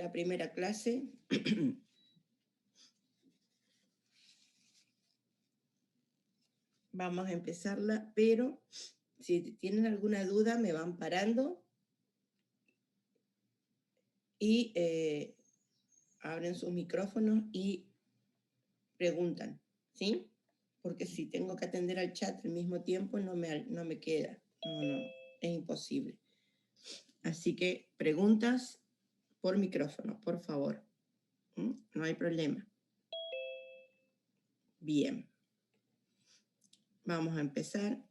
la primera clase. Vamos a empezarla, pero si tienen alguna duda me van parando y abren sus micrófonos y preguntan, ¿sí? Porque si tengo que atender al chat al mismo tiempo no me queda, no, es imposible. Así que preguntas por micrófono, por favor. No hay problema. Bien. Vamos a empezar.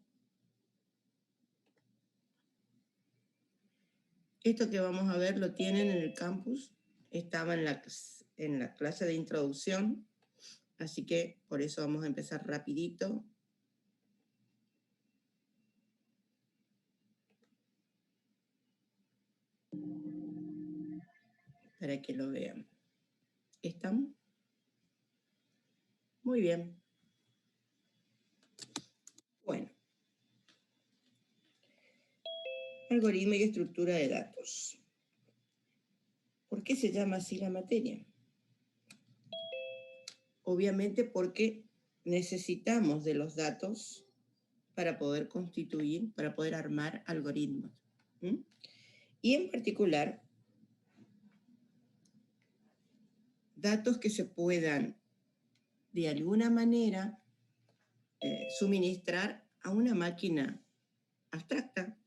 Esto que vamos a ver lo tienen en el campus. Estaba en la clase de introducción. Así que por eso vamos a empezar rapidito. Para que lo vean. ¿Estamos? Muy bien. Bueno. Algoritmo y estructura de datos. ¿Por qué se llama así la materia? Obviamente porque necesitamos de los datos para poder constituir, para poder armar algoritmos. Y en particular, datos que se puedan de alguna manera suministrar a una máquina abstracta.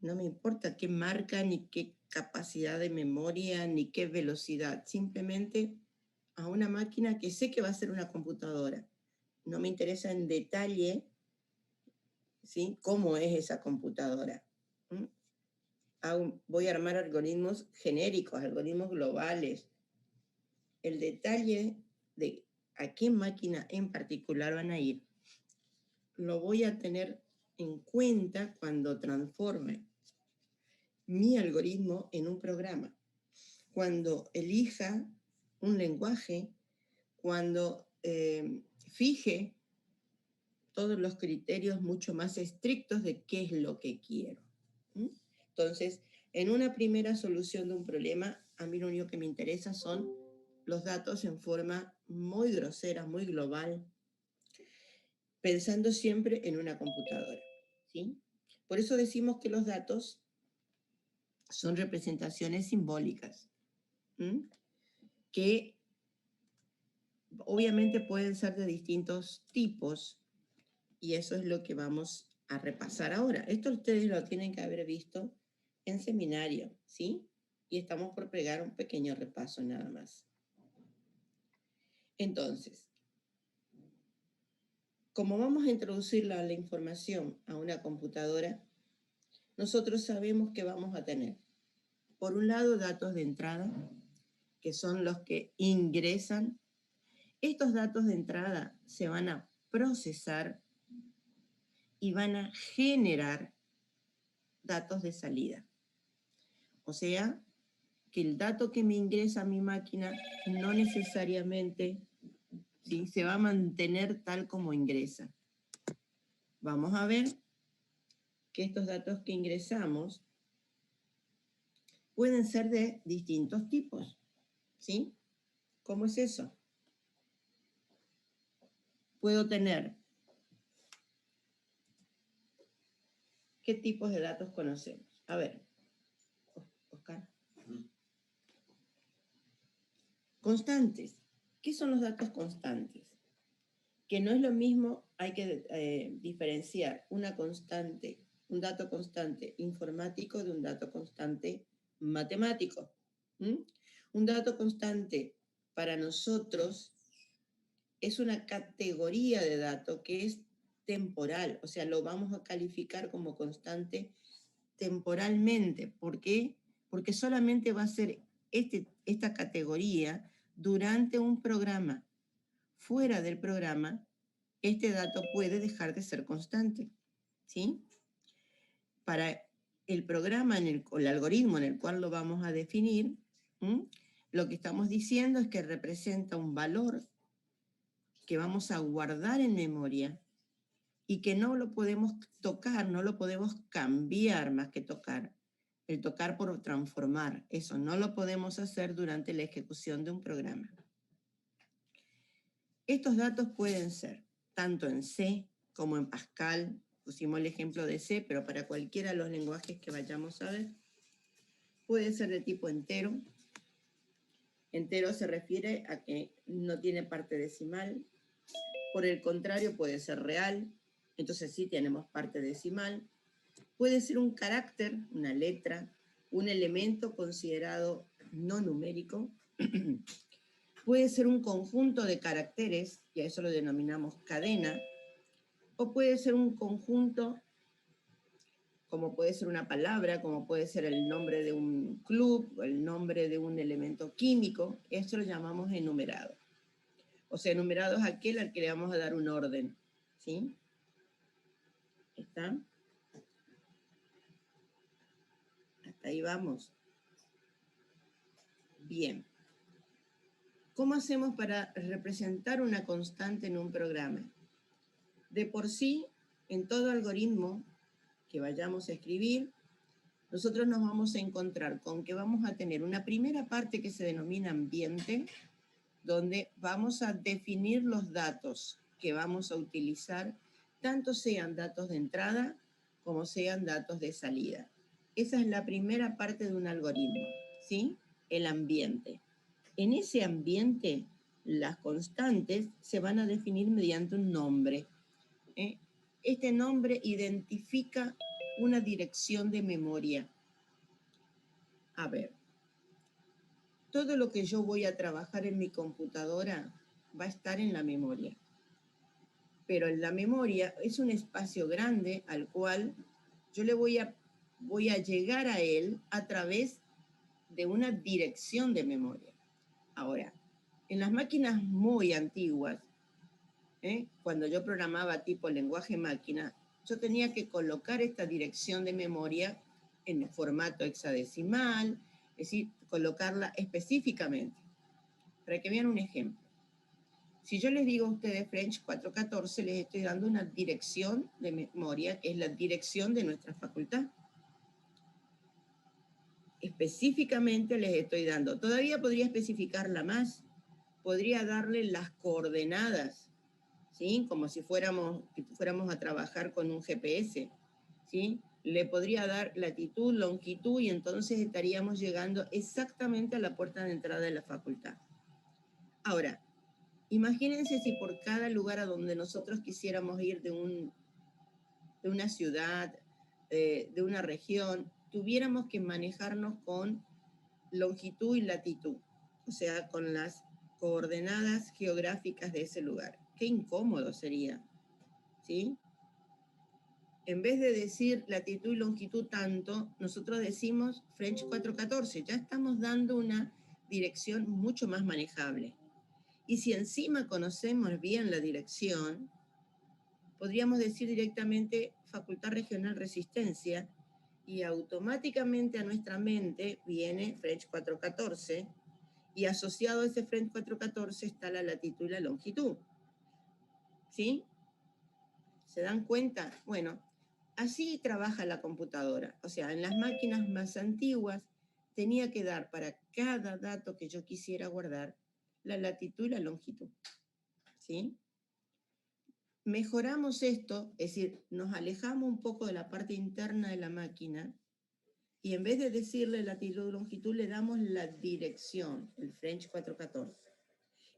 No me importa qué marca, ni qué capacidad de memoria, ni qué velocidad. Simplemente a una máquina que sé que va a ser una computadora. No me interesa en detalle, ¿sí?, cómo es esa computadora. Voy a armar algoritmos genéricos, algoritmos globales. El detalle de a qué máquina en particular van a ir, lo voy a tener en cuenta cuando transforme mi algoritmo en un programa. Cuando elija un lenguaje, cuando fije todos los criterios mucho más estrictos de qué es lo que quiero. Entonces, en una primera solución de un problema, a mí lo único que me interesa son los datos en forma muy grosera, muy global, pensando siempre en una computadora, ¿sí? Por eso decimos que los datos son representaciones simbólicas, que obviamente pueden ser de distintos tipos, y eso es lo que vamos a repasar ahora. Esto ustedes lo tienen que haber visto en seminario, ¿sí? Y estamos por pegar un pequeño repaso nada más. Entonces, como vamos a introducir la información a una computadora, nosotros sabemos que vamos a tener, por un lado, datos de entrada, que son los que ingresan. Estos datos de entrada se van a procesar y van a generar datos de salida. O sea, que el dato que me ingresa a mi máquina no necesariamente, ¿sí?, se va a mantener tal como ingresa. Vamos a ver que estos datos que ingresamos pueden ser de distintos tipos, ¿sí? ¿Cómo es eso? Puedo tener, ¿qué tipos de datos conocemos? A ver, Oscar. Constantes. ¿Qué son los datos constantes? Que no es lo mismo, hay que diferenciar una constante, un dato constante informático de un dato constante matemático. Un dato constante para nosotros es una categoría de dato que es temporal, o sea, lo vamos a calificar como constante temporalmente. ¿Por qué? Porque solamente va a ser esta categoría durante un programa. Fuera del programa, este dato puede dejar de ser constante, ¿sí? Para el programa, o el algoritmo en el cual lo vamos a definir, lo que estamos diciendo es que representa un valor que vamos a guardar en memoria y que no lo podemos tocar, no lo podemos cambiar más que tocar. el tocar por transformar. Eso no lo podemos hacer durante la ejecución de un programa. Estos datos pueden ser tanto en C como en Pascal. Pusimos el ejemplo de C, pero para cualquiera de los lenguajes que vayamos a ver. Puede ser de tipo entero. Entero se refiere a que no tiene parte decimal. Por el contrario, puede ser real. Entonces sí tenemos parte decimal. Puede ser un carácter, una letra, un elemento considerado no numérico. Puede ser un conjunto de caracteres, y a eso lo denominamos cadena. O puede ser un conjunto, como puede ser una palabra, como puede ser el nombre de un club, o el nombre de un elemento químico. Esto lo llamamos enumerado. O sea, enumerado es aquel al que le vamos a dar un orden. ¿Sí? ¿Está? Hasta ahí vamos. Bien. ¿Cómo hacemos para representar una constante en un programa? De por sí, en todo algoritmo que vayamos a escribir, nosotros nos vamos a encontrar con que vamos a tener una primera parte que se denomina ambiente, donde vamos a definir los datos que vamos a utilizar, tanto sean datos de entrada como sean datos de salida. Esa es la primera parte de un algoritmo, ¿sí? El ambiente. En ese ambiente, las constantes se van a definir mediante un nombre. Este nombre identifica una dirección de memoria. A ver, todo lo que yo voy a trabajar en mi computadora va a estar en la memoria. Pero en la memoria es un espacio grande al cual yo le voy a llegar a él a través de una dirección de memoria. Ahora, en las máquinas muy antiguas, cuando yo programaba tipo lenguaje máquina, yo tenía que colocar esta dirección de memoria en formato hexadecimal, es decir, colocarla específicamente. Para que vean un ejemplo. Si yo les digo a ustedes French 414, les estoy dando una dirección de memoria, que es la dirección de nuestra facultad. Específicamente les estoy dando. Todavía podría especificarla más. Podría darle las coordenadas, ¿sí? Como si fuéramos a trabajar con un GPS, ¿sí? Le podría dar latitud, longitud, y entonces estaríamos llegando exactamente a la puerta de entrada de la facultad. Ahora, imagínense si por cada lugar a donde nosotros quisiéramos ir de una ciudad, de una región, tuviéramos que manejarnos con longitud y latitud, o sea, con las coordenadas geográficas de ese lugar. Qué incómodo sería, ¿sí? En vez de decir latitud y longitud tanto, nosotros decimos French 414. Ya estamos dando una dirección mucho más manejable. Y si encima conocemos bien la dirección, podríamos decir directamente Facultad Regional Resistencia, y automáticamente a nuestra mente viene French 414, y asociado a ese French 414 está la latitud y la longitud. ¿Sí? ¿Se dan cuenta? Bueno, así trabaja la computadora. O sea, en las máquinas más antiguas tenía que dar para cada dato que yo quisiera guardar la latitud y la longitud. ¿Sí? Mejoramos esto, es decir, nos alejamos un poco de la parte interna de la máquina, y en vez de decirle latitud y longitud, le damos la dirección, el French 414.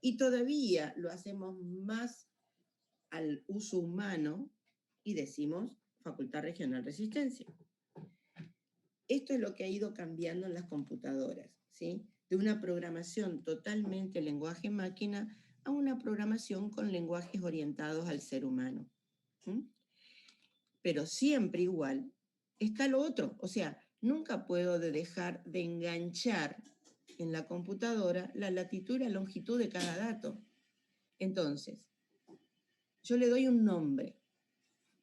Y todavía lo hacemos más al uso humano y decimos Facultad Regional Resistencia. Esto es lo que ha ido cambiando en las computadoras, ¿sí? De una programación totalmente lenguaje máquina a una programación con lenguajes orientados al ser humano. ¿Sí? Pero siempre igual está lo otro, o sea, nunca puedo dejar de enganchar en la computadora la latitud y la longitud de cada dato. Entonces, yo le doy un nombre,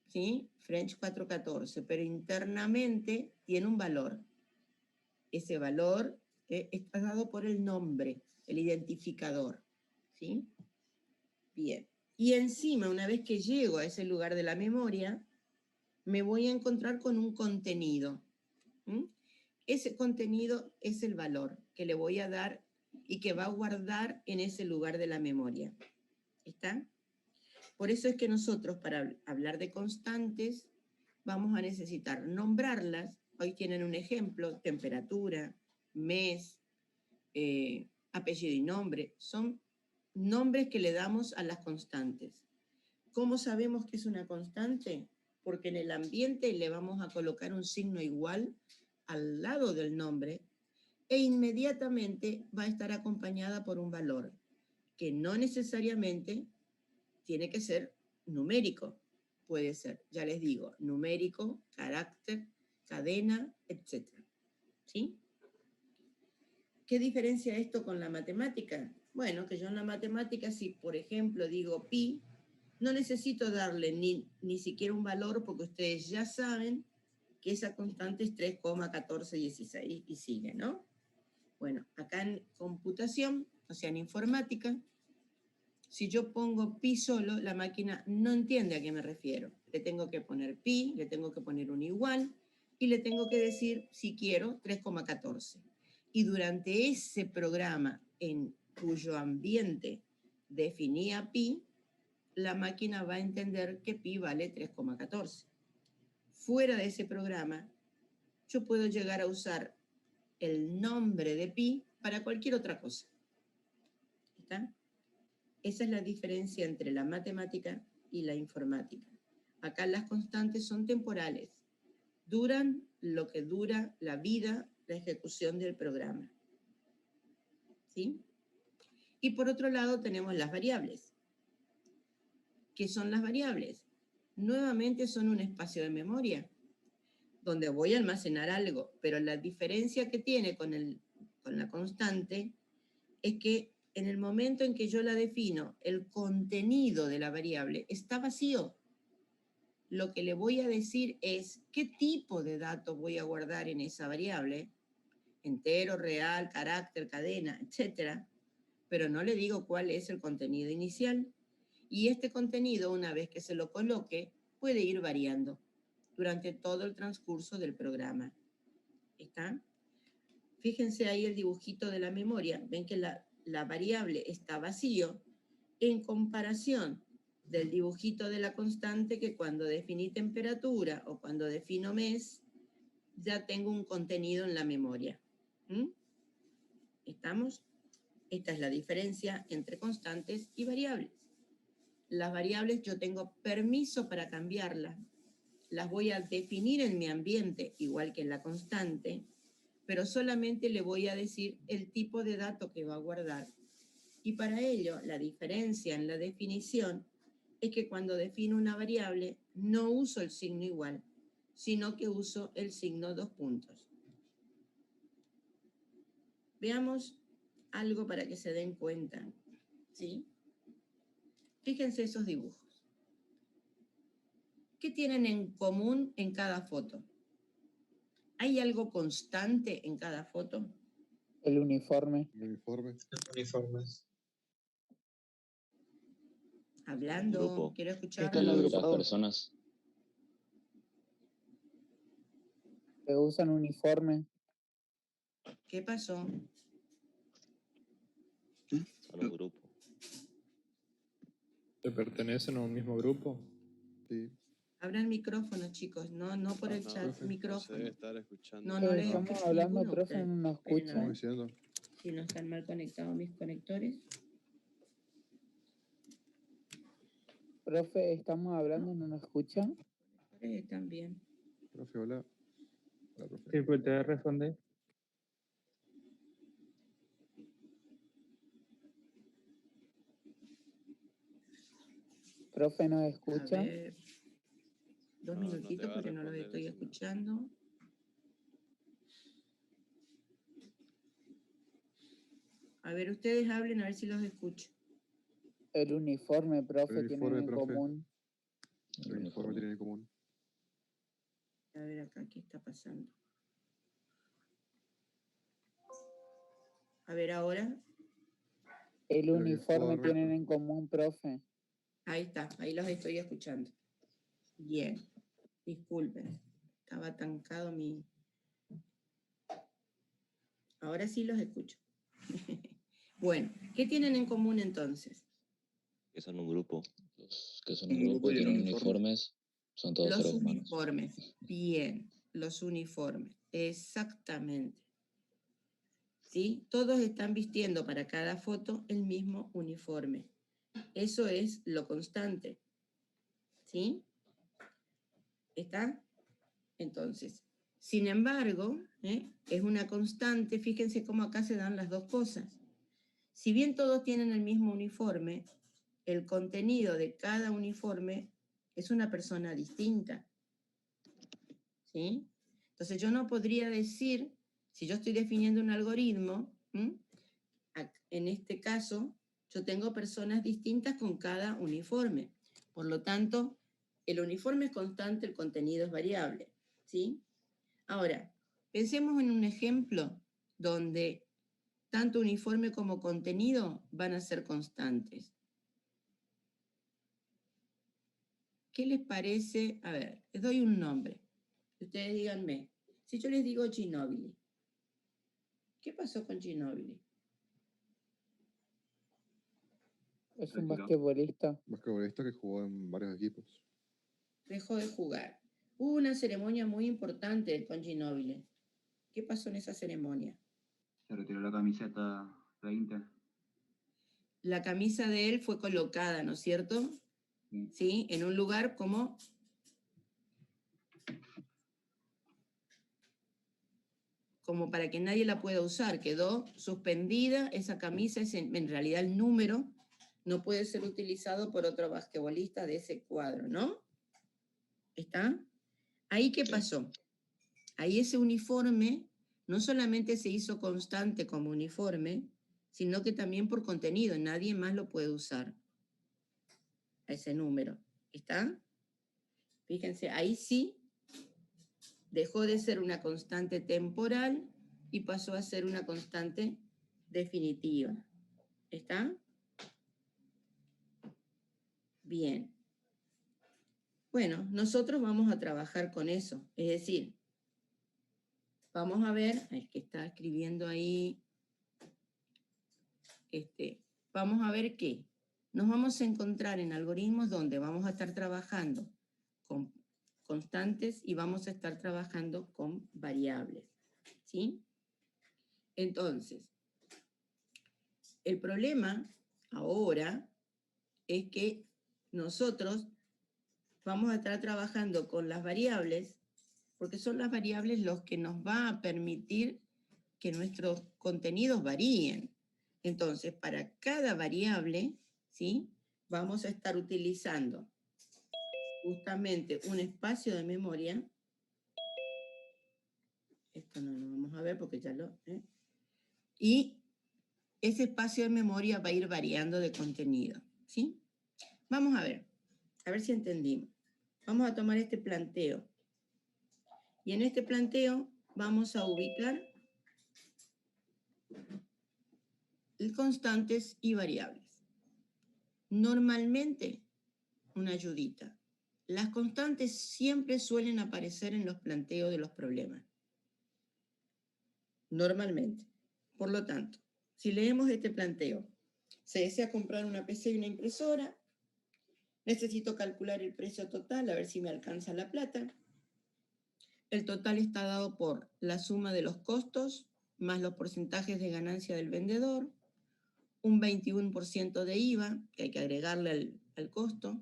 ¿sí? French 414, pero internamente tiene un valor. Ese valor está dado por el nombre, el identificador, ¿sí? Bien. Y encima, una vez que llego a ese lugar de la memoria, me voy a encontrar con un contenido. Ese contenido es el valor que le voy a dar y que va a guardar en ese lugar de la memoria. ¿Está? Por eso es que nosotros, para hablar de constantes, vamos a necesitar nombrarlas. Hoy tienen un ejemplo: temperatura, mes, apellido y nombre. Son nombres que le damos a las constantes. ¿Cómo sabemos que es una constante? Porque en el ambiente le vamos a colocar un signo igual al lado del nombre e inmediatamente va a estar acompañada por un valor que no necesariamente tiene que ser numérico. Puede ser, ya les digo, numérico, carácter, cadena, etc. ¿Sí? ¿Qué diferencia esto con la matemática? Bueno, que yo en la matemática, si por ejemplo digo pi, no necesito darle ni siquiera un valor, porque ustedes ya saben que esa constante es 3,1416 y sigue, ¿no? Bueno, acá en computación, o sea, en informática, si yo pongo pi solo, la máquina no entiende a qué me refiero. Le tengo que poner pi, le tengo que poner un igual y le tengo que decir, si quiero, 3,14. Y durante ese programa en cuyo ambiente definía pi, la máquina va a entender que pi vale 3,14. Fuera de ese programa, yo puedo llegar a usar el nombre de pi para cualquier otra cosa. ¿Está? Esa es la diferencia entre la matemática y la informática. Acá las constantes son temporales, duran lo que dura la vida, la ejecución del programa. ¿Sí? Y por otro lado tenemos las variables. ¿Qué son las variables? Nuevamente son un espacio de memoria donde voy a almacenar algo, pero la diferencia que tiene con la constante es que en el momento en que yo la defino, el contenido de la variable está vacío. Lo que le voy a decir es qué tipo de datos voy a guardar en esa variable, entero, real, carácter, cadena, etc. Pero no le digo cuál es el contenido inicial. Y este contenido, una vez que se lo coloque, puede ir variando durante todo el transcurso del programa. ¿Está? Fíjense ahí el dibujito de la memoria. Ven que la variable está vacío en comparación del dibujito de la constante, que cuando definí temperatura o cuando defino mes, ya tengo un contenido en la memoria. ¿Estamos? Esta es la diferencia entre constantes y variables. Las variables yo tengo permiso para cambiarlas. Las voy a definir en mi ambiente, igual que en la constante, pero solamente le voy a decir el tipo de dato que va a guardar. Y para ello, la diferencia en la definición es que cuando defino una variable, no uso el signo igual, sino que uso el signo 2 puntos. Veamos algo para que se den cuenta, ¿sí? Fíjense esos dibujos. ¿Qué tienen en común en cada foto? ¿Hay algo constante en cada foto? El uniforme. Uniformes. Hablando, grupo. quiero escuchar. Están Las agrupados. personas. Que usan uniforme. ¿Qué pasó? Son un grupo. ¿Que pertenecen a un mismo grupo? Sí. Abran micrófono, chicos, no por el chat, profe, micrófono. No sé, estar escuchando. No les Estamos escucho hablando, ninguno. profe, no nos Esperen, a escucha. ver Estamos diciendo. si no están mal conectados mis conectores. Profe, estamos hablando, no nos escucha. Conectores están bien. Profe, hola. Hola, profe. Sí, pues te voy a responder. Profe, ¿nos A escucha? ver, dos No, minutitos no te va a porque no los responder estoy eso, no. escuchando. A ver, ustedes hablen a ver si los escucho. El uniforme, profe, El tienen uniforme, en profe. común. El uniforme tiene en común. A ver acá, ¿qué está pasando? A ver ahora. El El uniforme uniforme. tienen en común, profe. Ahí está, ahí los estoy escuchando. Bien, disculpen, estaba atancado mi... Ahora sí los escucho. Bueno, ¿qué tienen en común entonces? Que son un grupo. Los que son un grupo y tienen uniformes son todos Los seres humanos. uniformes. Bien, los uniformes. Exactamente. ¿Sí? Todos están vistiendo para cada foto el mismo uniforme. Eso es lo constante. ¿Sí? ¿Está? Entonces, sin embargo, es una constante. Fíjense cómo acá se dan las dos cosas. Si bien todos tienen el mismo uniforme, el contenido de cada uniforme es una persona distinta. ¿Sí? Entonces yo no podría decir, si yo estoy definiendo un algoritmo, en este caso, yo tengo personas distintas con cada uniforme. Por lo tanto, el uniforme es constante, el contenido es variable. ¿Sí? Ahora, pensemos en un ejemplo donde tanto uniforme como contenido van a ser constantes. ¿Qué les parece? A ver, les doy un nombre. Ustedes díganme, si yo les digo Ginóbili, ¿qué pasó con Ginóbili? Es un basquetbolista. Basquetbolista que jugó en varios equipos. Dejó de jugar. Hubo una ceremonia muy importante con Ginóbili. ¿Qué pasó en esa ceremonia? Se retiró la camiseta 20. La camisa de él fue colocada, ¿no es cierto? Sí. ¿Sí? En un lugar como para que nadie la pueda usar. Quedó suspendida esa camisa, en realidad el número no puede ser utilizado por otro basquetbolista de ese cuadro, ¿no? ¿Está? ¿Ahí qué pasó? Ahí ese uniforme no solamente se hizo constante como uniforme, sino que también por contenido. Nadie más lo puede usar. A ese número. ¿Está? Fíjense, ahí sí dejó de ser una constante temporal y pasó a ser una constante definitiva. ¿Está? Bien. Bueno, nosotros vamos a trabajar con eso. Es decir, vamos a ver, el que está escribiendo ahí, vamos a ver que nos vamos a encontrar en algoritmos donde vamos a estar trabajando con constantes y vamos a estar trabajando con variables. ¿Sí? Entonces, el problema ahora es que nosotros vamos a estar trabajando con las variables porque son las variables los que nos va a permitir que nuestros contenidos varíen. Entonces, para cada variable, ¿sí? Vamos a estar utilizando justamente un espacio de memoria. Esto no lo vamos a ver porque ya lo... Y ese espacio de memoria va a ir variando de contenido, ¿sí? Vamos a ver si entendimos. Vamos a tomar este planteo. Y en este planteo vamos a ubicar constantes y variables. Normalmente, una ayudita. Las constantes siempre suelen aparecer en los planteos de los problemas. Normalmente. Por lo tanto, si leemos este planteo, se desea comprar una PC y una impresora, necesito calcular el precio total, a ver si me alcanza la plata. El total está dado por la suma de los costos más los porcentajes de ganancia del vendedor, un 21% de IVA, que hay que agregarle al costo,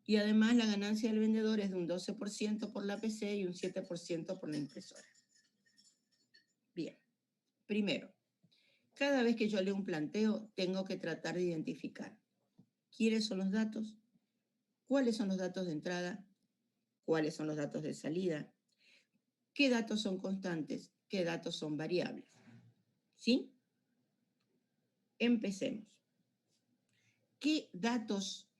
y además la ganancia del vendedor es de un 12% por la PC y un 7% por la impresora. Bien, primero, cada vez que yo leo un planteo, tengo que tratar de identificar quiénes son los datos, cuáles son los datos de entrada, cuáles son los datos de salida, qué datos son constantes, qué datos son variables. ¿Sí? Empecemos. ¿Qué datos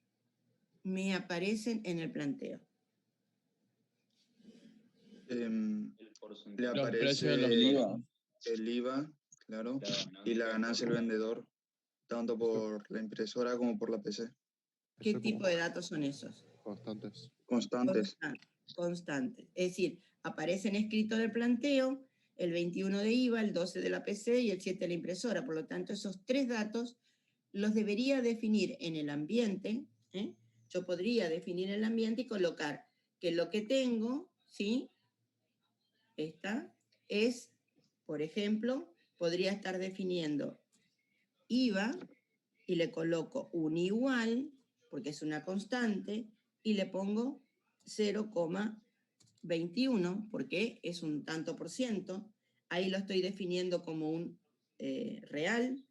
me aparecen en el planteo? Le aparece el IVA, claro, y la ganancia del vendedor, tanto por la impresora como por la PC. ¿Qué tipo de datos son esos? Constantes. Constantes. Constantes. Es decir, aparecen escritos en el planteo el 21 de IVA, el 12 de la PC y el 7 de la impresora. Por lo tanto, esos 3 datos los debería definir en el ambiente. Yo podría definir el ambiente y colocar que lo que tengo, ¿sí? Esta es, por ejemplo, podría estar definiendo IVA y le coloco un igual, porque es una constante, y le pongo 0,21, porque es un tanto por ciento. Ahí lo estoy definiendo como un real.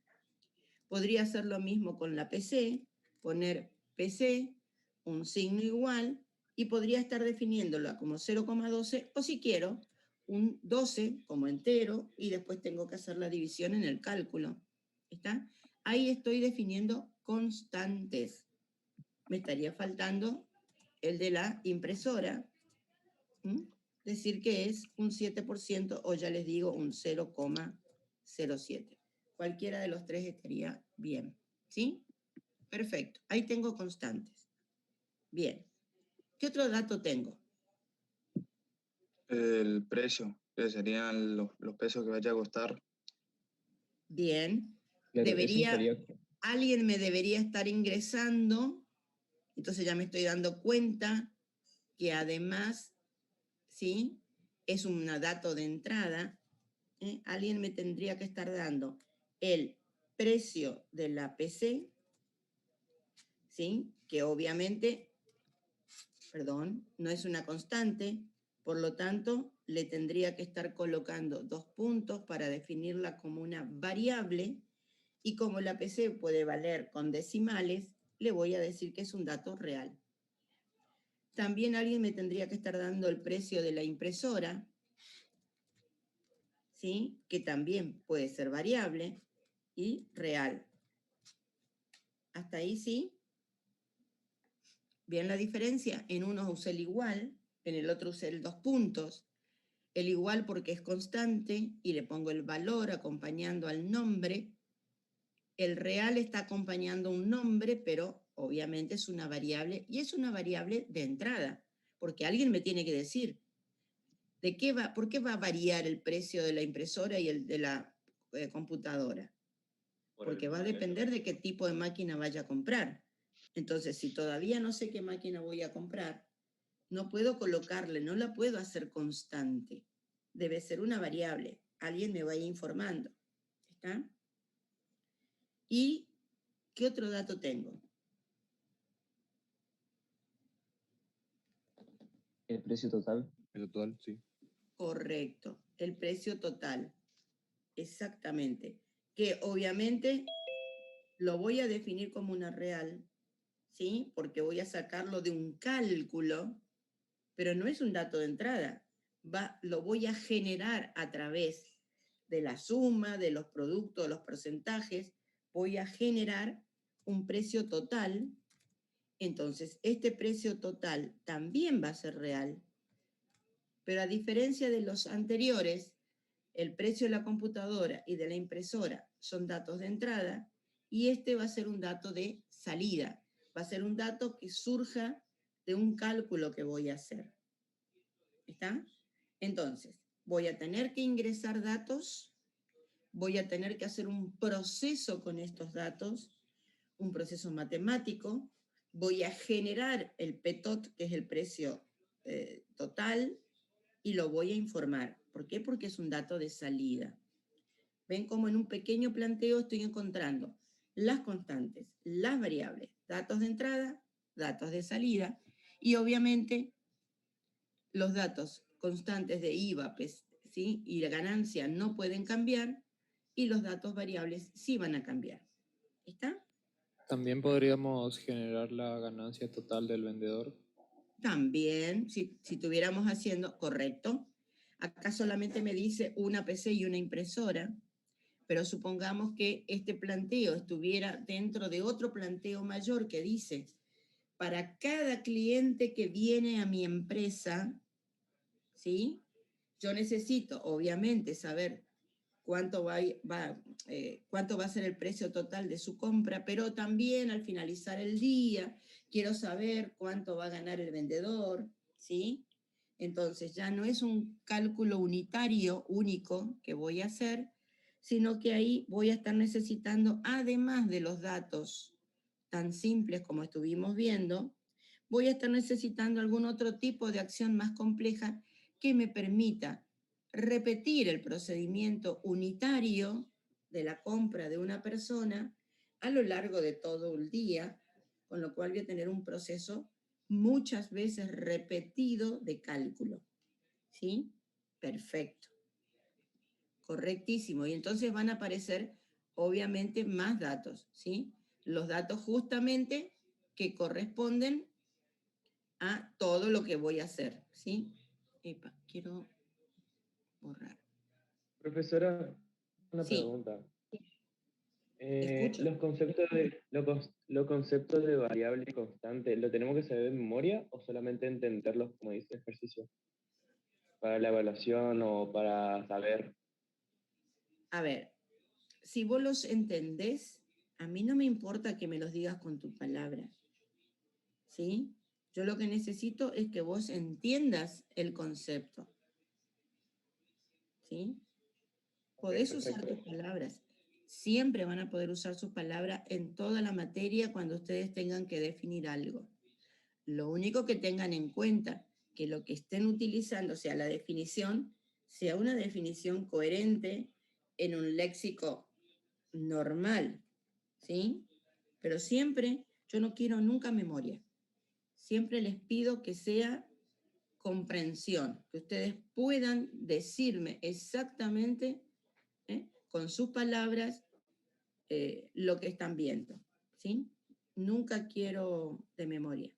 Podría hacer lo mismo con la PC, poner PC, un signo igual, y podría estar definiéndola como 0,12, o si quiero, un 12 como entero, y después tengo que hacer la división en el cálculo. ¿Está? Ahí estoy definiendo constantes. Me estaría faltando el de la impresora. Decir que es un 7%, o ya les digo, un 0,07. Cualquiera de los tres estaría bien. ¿Sí? Perfecto. Ahí tengo constantes. Bien. ¿Qué otro dato tengo? El precio, que serían los pesos que vaya a costar. Bien. Claro, eso estaría- Alguien me debería estar ingresando, entonces ya me estoy dando cuenta que además, ¿sí? Es un dato de entrada. Alguien me tendría que estar dando el precio de la PC, ¿sí? Que obviamente, perdón, no es una constante, por lo tanto, le tendría que estar colocando 2 puntos para definirla como una variable, y como la PC puede valer con decimales, le voy a decir que es un dato real. También alguien me tendría que estar dando el precio de la impresora, ¿sí? Que también puede ser variable y real. ¿Hasta ahí sí? ¿Bien la diferencia? En uno usé el igual, en el otro usé el 2 puntos. El igual porque es constante y le pongo el valor acompañando al nombre. El real está acompañando un nombre, pero obviamente es una variable, y es una variable de entrada, porque alguien me tiene que decir por qué va a variar el precio de la impresora y el de la computadora. Porque va a depender de qué tipo de máquina vaya a comprar. Entonces, si todavía no sé qué máquina voy a comprar, no puedo colocarle, no la puedo hacer constante. Debe ser una variable. Alguien me vaya informando. ¿Está? ¿Y qué otro dato tengo? El precio total. El total, sí. Correcto, el precio total. Exactamente. Que obviamente lo voy a definir como una real, ¿sí? Porque voy a sacarlo de un cálculo, pero no es un dato de entrada. Lo voy a generar a través de la suma, de los productos, de los porcentajes. Voy a generar un precio total. Entonces, este precio total también va a ser real. Pero a diferencia de los anteriores, el precio de la computadora y de la impresora son datos de entrada, y este va a ser un dato de salida. Va a ser un dato que surja de un cálculo que voy a hacer. ¿Está? Entonces, voy a tener que ingresar datos, voy a tener que hacer un proceso con estos datos, un proceso matemático, voy a generar el PTOT, que es el precio total, y lo voy a informar. ¿Por qué? Porque es un dato de salida. Ven cómo en un pequeño planteo estoy encontrando las constantes, las variables, datos de entrada, datos de salida, y obviamente los datos constantes de IVA, ¿sí? Y la ganancia no pueden cambiar, y los datos variables sí van a cambiar. ¿Está? También podríamos generar la ganancia total del vendedor. También, si estuviéramos haciendo, correcto, acá solamente me dice una PC y una impresora, pero supongamos que este planteo estuviera dentro de otro planteo mayor que dice, para cada cliente que viene a mi empresa, ¿sí? Yo necesito, obviamente, saber cuánto va a ser el precio total de su compra, pero también al finalizar el día quiero saber cuánto va a ganar el vendedor, ¿sí? Entonces ya no es un cálculo unitario, único, que voy a hacer, sino que ahí voy a estar necesitando, además de los datos tan simples como estuvimos viendo, voy a estar necesitando algún otro tipo de acción más compleja que me permita repetir el procedimiento unitario de la compra de una persona a lo largo de todo el día, con lo cual voy a tener un proceso muchas veces repetido de cálculo. ¿Sí? Perfecto. Correctísimo. Y entonces van a aparecer, obviamente, más datos. ¿Sí? Los datos justamente que corresponden a todo lo que voy a hacer. ¿Sí? Epa, quiero borrar. Profesora, una Sí. pregunta. Escucho. Los conceptos de variable y constante, ¿lo tenemos que saber de memoria o solamente entenderlos como dice el ejercicio? Para la evaluación o para saber. A ver, si vos los entendés, a mí no me importa que me los digas con tus palabras. ¿Sí? Yo lo que necesito es que vos entiendas el concepto. ¿Sí? Podés usar tus palabras. Siempre van a poder usar sus palabras en toda la materia cuando ustedes tengan que definir algo. Lo único que tengan en cuenta, que lo que estén utilizando, o sea, la definición, sea una definición coherente en un léxico normal, ¿sí? Pero siempre, yo no quiero nunca memoria. Siempre les pido que sea comprensión, que ustedes puedan decirme exactamente, con sus palabras, lo que están viendo, ¿sí? Nunca quiero de memoria.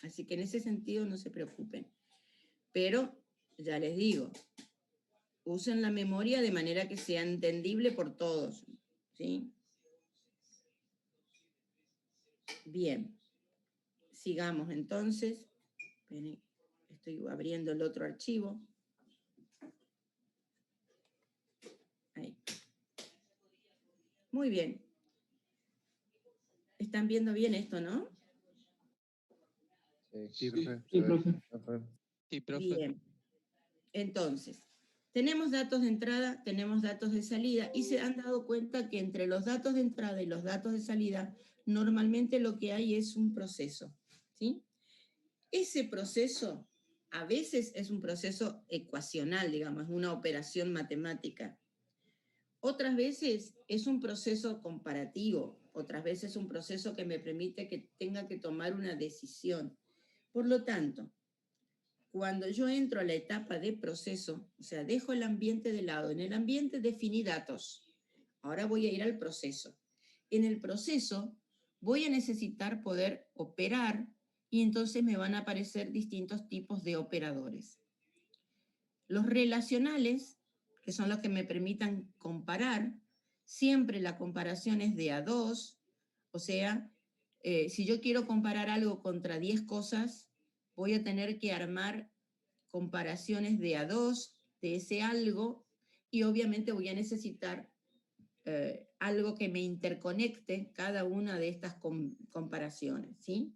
Así que en ese sentido no se preocupen. Pero, ya les digo, usen la memoria de manera que sea entendible por todos, ¿sí? Bien. Sigamos entonces. Esperen, estoy abriendo el otro archivo. Ahí. Muy bien. ¿Están viendo bien esto, no? Sí, profe. Sí, profe. Sí, profe. Bien. Entonces, tenemos datos de entrada, tenemos datos de salida, y se han dado cuenta que entre los datos de entrada y los datos de salida, normalmente lo que hay es un proceso, ¿sí? Ese proceso a veces es un proceso ecuacional, digamos, una operación matemática. Otras veces es un proceso comparativo, otras veces es un proceso que me permite que tenga que tomar una decisión. Por lo tanto, cuando yo entro a la etapa de proceso, o sea, dejo el ambiente de lado, en el ambiente definí datos, ahora voy a ir al proceso. En el proceso voy a necesitar poder operar y entonces me van a aparecer distintos tipos de operadores. Los relacionales, que son los que me permitan comparar, siempre la comparación es de a 2, o sea, si yo quiero comparar algo contra 10 cosas, voy a tener que armar comparaciones de a 2 de ese algo y obviamente voy a necesitar algo que me interconecte cada una de estas comparaciones, ¿sí?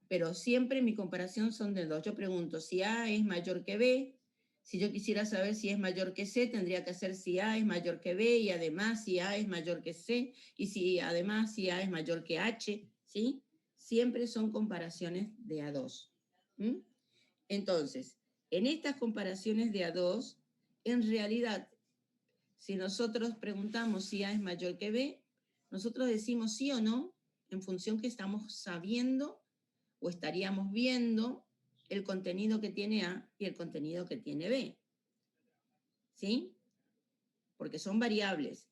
Pero siempre mi comparación son de 2. Yo pregunto si A es mayor que B. Si yo quisiera saber si es mayor que C, tendría que hacer si A es mayor que B y además si A es mayor que C y si además si A es mayor que H, ¿sí? Siempre son comparaciones de a 2. Entonces, en estas comparaciones de a 2, en realidad, si nosotros preguntamos si A es mayor que B, nosotros decimos sí o no en función que estamos sabiendo o estaríamos viendo el contenido que tiene A y el contenido que tiene B. ¿Sí? Porque son variables.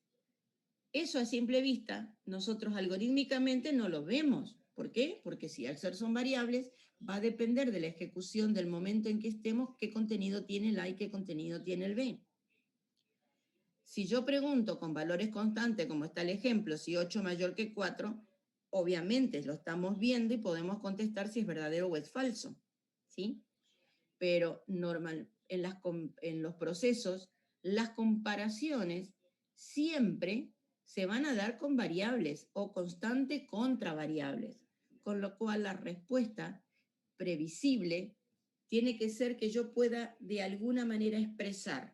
Eso a simple vista, nosotros algorítmicamente no lo vemos. ¿Por qué? Porque si al ser son variables, va a depender de la ejecución del momento en que estemos qué contenido tiene el A y qué contenido tiene el B. Si yo pregunto con valores constantes, como está el ejemplo, si 8 es mayor que 4, obviamente lo estamos viendo y podemos contestar si es verdadero o es falso, ¿sí? Pero en los procesos, las comparaciones siempre se van a dar con variables o constante contra variables, con lo cual la respuesta previsible tiene que ser que yo pueda de alguna manera expresar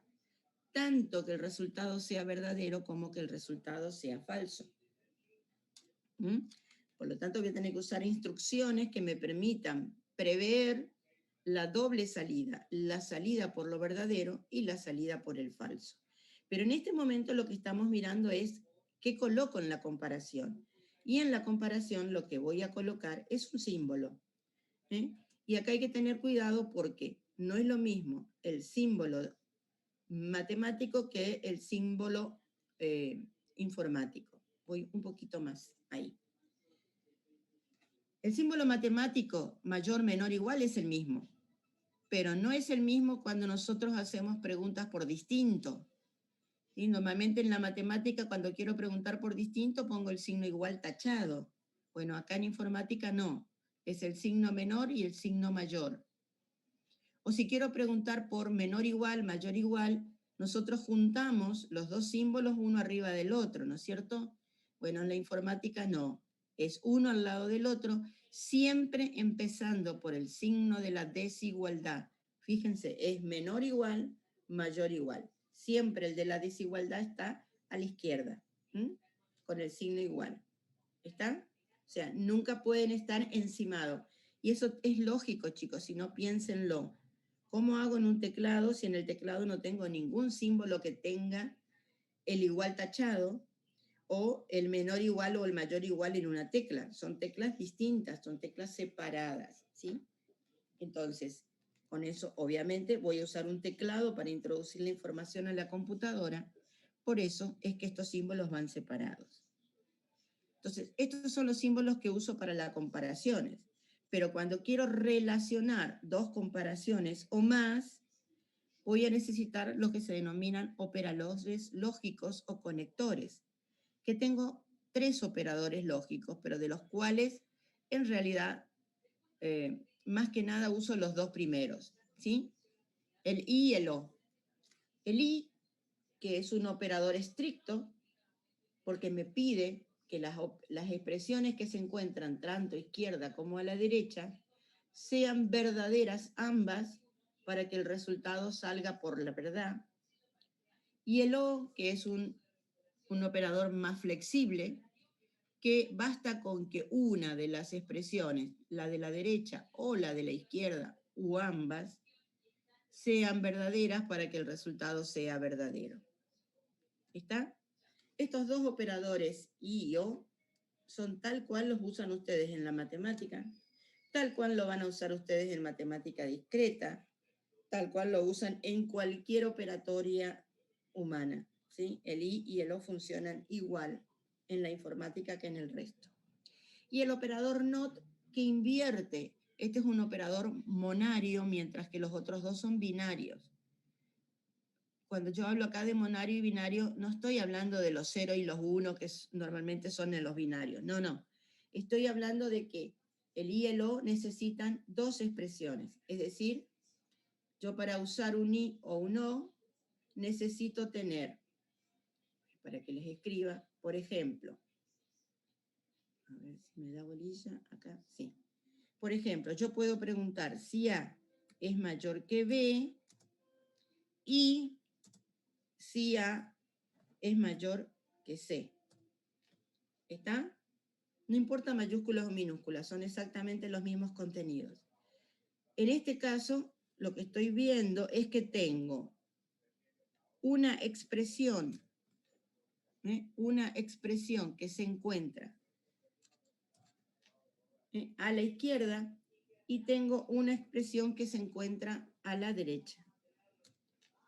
tanto que el resultado sea verdadero como que el resultado sea falso. Por lo tanto, voy a tener que usar instrucciones que me permitan prever la doble salida, la salida por lo verdadero y la salida por el falso. Pero en este momento lo que estamos mirando es qué coloco en la comparación. Y en la comparación lo que voy a colocar es un símbolo. Y acá hay que tener cuidado porque no es lo mismo el símbolo matemático que el símbolo informático. Voy un poquito más ahí. El símbolo matemático mayor, menor, igual es el mismo, pero no es el mismo cuando nosotros hacemos preguntas por distinto. Y normalmente en la matemática, cuando quiero preguntar por distinto, pongo el signo igual tachado. Bueno, acá en informática no, es el signo menor y el signo mayor. O si quiero preguntar por menor igual, mayor igual, nosotros juntamos los dos símbolos uno arriba del otro, ¿no es cierto? Bueno, en la informática no, es uno al lado del otro, siempre empezando por el signo de la desigualdad. Fíjense, es menor igual, mayor igual. Siempre el de la desigualdad está a la izquierda, con el signo igual. ¿Está? O sea, nunca pueden estar encimados. Y eso es lógico, chicos, si no, piénsenlo. ¿Cómo hago en un teclado si en el teclado no tengo ningún símbolo que tenga el igual tachado o el menor igual o el mayor igual en una tecla? Son teclas distintas, son teclas separadas, ¿sí? Entonces, con eso obviamente voy a usar un teclado para introducir la información a la computadora. Por eso es que estos símbolos van separados. Entonces, estos son los símbolos que uso para las comparaciones. Pero cuando quiero relacionar dos comparaciones o más, voy a necesitar lo que se denominan operadores lógicos o conectores, que tengo 3 operadores lógicos, pero de los cuales en realidad más que nada uso los 2 primeros, ¿sí? El I y el O. El I, que es un operador estricto, porque me pide que las expresiones que se encuentran tanto a izquierda como a la derecha sean verdaderas ambas para que el resultado salga por la verdad. Y el O, que es un operador más flexible, que basta con que una de las expresiones, la de la derecha o la de la izquierda, o ambas, sean verdaderas para que el resultado sea verdadero. ¿Está? Estos 2 operadores I y O son tal cual los usan ustedes en la matemática, tal cual lo van a usar ustedes en matemática discreta, tal cual lo usan en cualquier operatoria humana, ¿sí? El I y el O funcionan igual en la informática que en el resto. Y el operador NOT, que invierte. Este es un operador monario, mientras que los otros 2 son binarios. Cuando yo hablo acá de monario y binario, no estoy hablando de los 0 y los 1, que normalmente son en los binarios. No, no. Estoy hablando de que el I y el O necesitan 2 expresiones. Es decir, yo para usar un I o un O necesito tener, para que les escriba, por ejemplo, a ver si me da bolilla, acá, sí. Por ejemplo, yo puedo preguntar si A es mayor que B y si A es mayor que C. ¿Está? No importa mayúsculas o minúsculas, son exactamente los mismos contenidos. En este caso, lo que estoy viendo es que tengo una expresión que se encuentra a la izquierda y tengo una expresión que se encuentra a la derecha.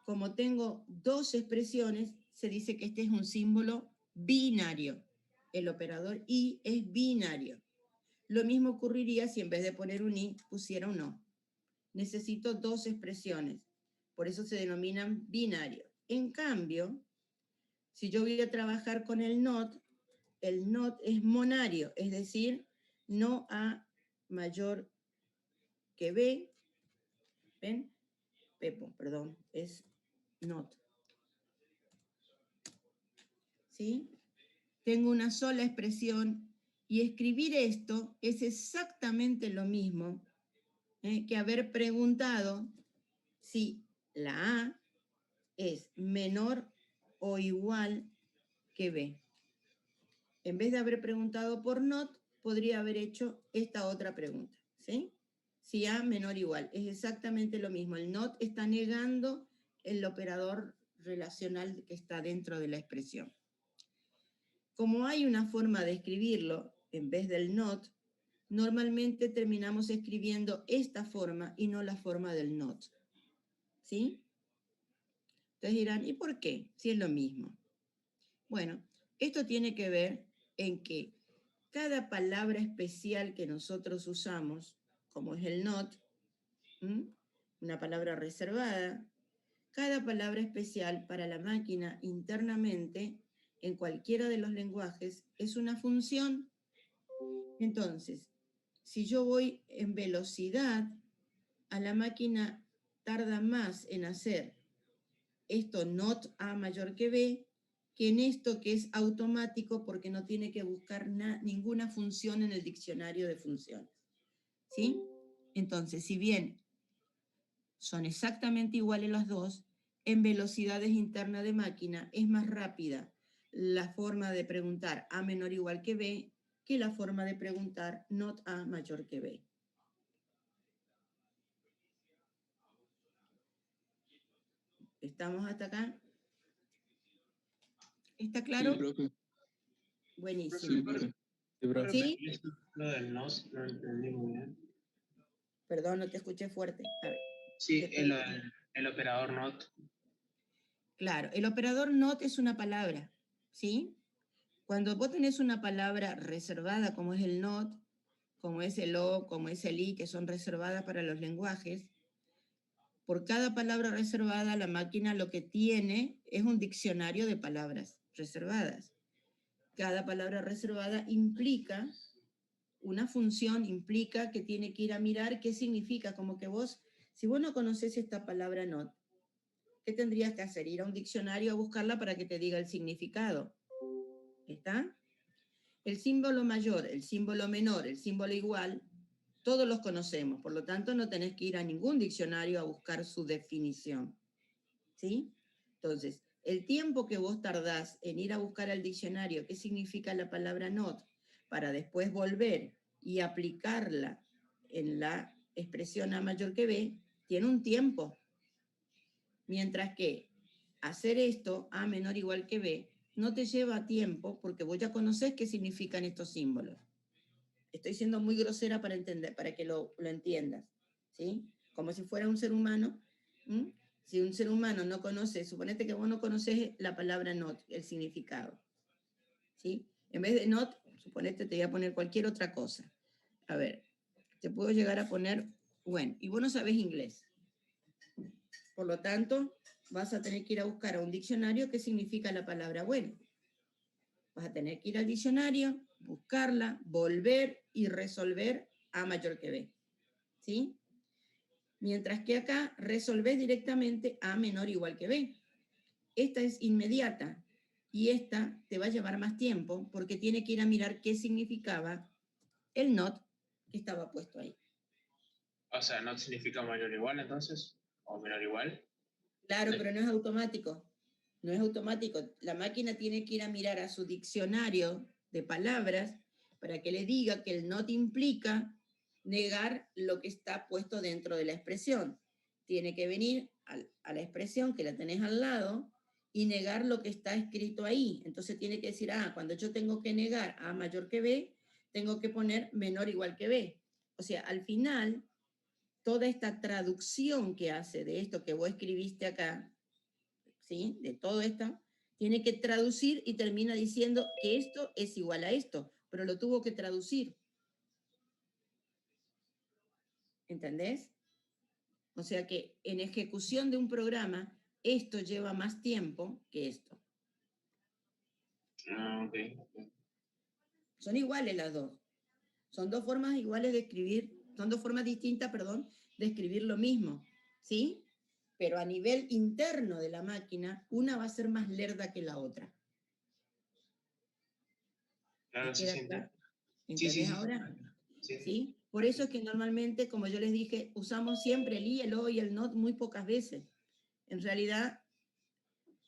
Como tengo 2 expresiones, se dice que este es un símbolo binario. El operador I es binario. Lo mismo ocurriría si en vez de poner un I pusiera un O. Necesito 2 expresiones, por eso se denominan binarios. En cambio, si yo voy a trabajar con el NOT es monario, es decir, no A mayor que B, ¿ven? Perdón, es NOT. ¿Sí? Tengo una sola expresión y escribir esto es exactamente lo mismo que haber preguntado si la A es menor o igual que B. En vez de haber preguntado por not, podría haber hecho esta otra pregunta, ¿sí? Si A menor o igual, es exactamente lo mismo. El not está negando el operador relacional que está dentro de la expresión. Como hay una forma de escribirlo, en vez del not, normalmente terminamos escribiendo esta forma y no la forma del not, ¿sí? Ustedes dirán, ¿y por qué? Si es lo mismo. Bueno, esto tiene que ver en que cada palabra especial que nosotros usamos, como es el not, una palabra reservada, cada palabra especial para la máquina internamente, en cualquiera de los lenguajes, es una función. Entonces, si yo voy en velocidad, a la máquina tarda más en hacer esto not A mayor que B, que en esto que es automático porque no tiene que buscar ninguna función en el diccionario de funciones. ¿Sí? Entonces, si bien son exactamente iguales las dos, en velocidades internas de máquina es más rápida la forma de preguntar A menor o igual que B que la forma de preguntar not A mayor que B. ¿Estamos hasta acá? ¿Está claro? Sí, profe. Buenísimo. Sí, profe. ¿Sí? Lo del NOS no lo entendí muy bien. Perdón, no te escuché fuerte. A ver. Sí, el operador NOT. Claro, el operador not es una palabra, ¿sí? Cuando vos tenés una palabra reservada como es el not, como es el o, como es el i, que son reservadas para los lenguajes, por cada palabra reservada la máquina lo que tiene es un diccionario de palabras reservadas. Cada palabra reservada implica una función, implica que tiene que ir a mirar qué significa, como que vos, si vos no conocés esta palabra not, ¿qué tendrías que hacer? Ir a un diccionario a buscarla para que te diga el significado. ¿Está? El símbolo mayor, el símbolo menor, el símbolo igual, todos los conocemos, por lo tanto no tenés que ir a ningún diccionario a buscar su definición. ¿Sí? Entonces, el tiempo que vos tardás en ir a buscar al diccionario qué significa la palabra not, para después volver y aplicarla en la expresión A mayor que B, tiene un tiempo. Mientras que hacer esto, A menor o igual que B, no te lleva tiempo porque vos ya conocés qué significan estos símbolos. Estoy siendo muy grosera para entender, para que lo entiendas, ¿sí? Como si fuera un ser humano. Si un ser humano no conoce, suponete que vos no conoces la palabra not, el significado, ¿sí? En vez de not, suponete te voy a poner cualquier otra cosa. A ver, te puedo llegar a poner when, y vos no sabés inglés. Por lo tanto, vas a tener que ir a buscar a un diccionario qué significa la palabra when. Vas a tener que ir al diccionario, buscarla, volver y resolver A mayor que B. ¿Sí? Mientras que acá resolvés directamente A menor o igual que B. Esta es inmediata y esta te va a llevar más tiempo porque tiene que ir a mirar qué significaba el not que estaba puesto ahí. O sea, ¿not significa mayor o igual entonces? ¿O menor o igual? Claro, pero no es automático. No es automático. La máquina tiene que ir a mirar a su diccionario de palabras para que le diga que el not implica negar lo que está puesto dentro de la expresión. Tiene que venir a la expresión que la tenés al lado y negar lo que está escrito ahí. Entonces tiene que decir, cuando yo tengo que negar A mayor que B, tengo que poner menor o igual que B. O sea, al final, toda esta traducción que hace de esto que vos escribiste acá, ¿sí? De todo esto, tiene que traducir y termina diciendo que esto es igual a esto, pero lo tuvo que traducir. ¿Entendés? O sea que en ejecución de un programa, esto lleva más tiempo que esto. Okay. Son iguales las dos. Son dos formas iguales de escribir, son dos formas distintas, perdón, de escribir lo mismo, ¿sí? Pero a nivel interno de la máquina, una va a ser más lerda que la otra. Claro, sí, sí. ¿Entendés ahora? Sí. ¿Sí? Por eso es que normalmente, como yo les dije, usamos siempre el i, el o y el not muy pocas veces. En realidad,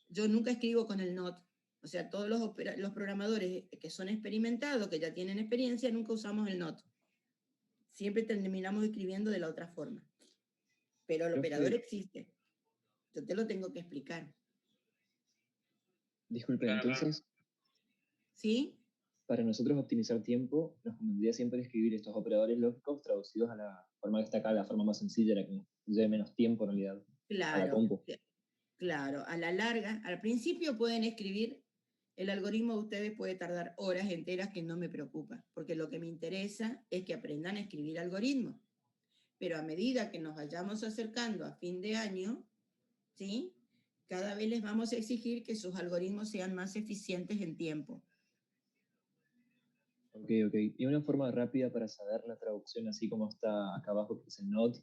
yo nunca escribo con el not. O sea, todos los programadores que son experimentados, que ya tienen experiencia, nunca usamos el not. Siempre terminamos escribiendo de la otra forma. Pero el operador existe. Yo te lo tengo que explicar. Disculpe, entonces, ¿Sí? para nosotros optimizar tiempo, nos convendría siempre escribir estos operadores lógicos traducidos a la forma que está acá, la forma más sencilla, la que nos lleve menos tiempo en realidad. A la Claro, compu. claro. A la larga, al principio pueden escribir, el algoritmo de ustedes puede tardar horas enteras, que no me preocupa, porque lo que me interesa es que aprendan a escribir algoritmos. Pero a medida que nos vayamos acercando a fin de año, ¿sí? Cada vez les vamos a exigir que sus algoritmos sean más eficientes en tiempo. Ok. Y una forma rápida para saber la traducción, así como está acá abajo, que dice not,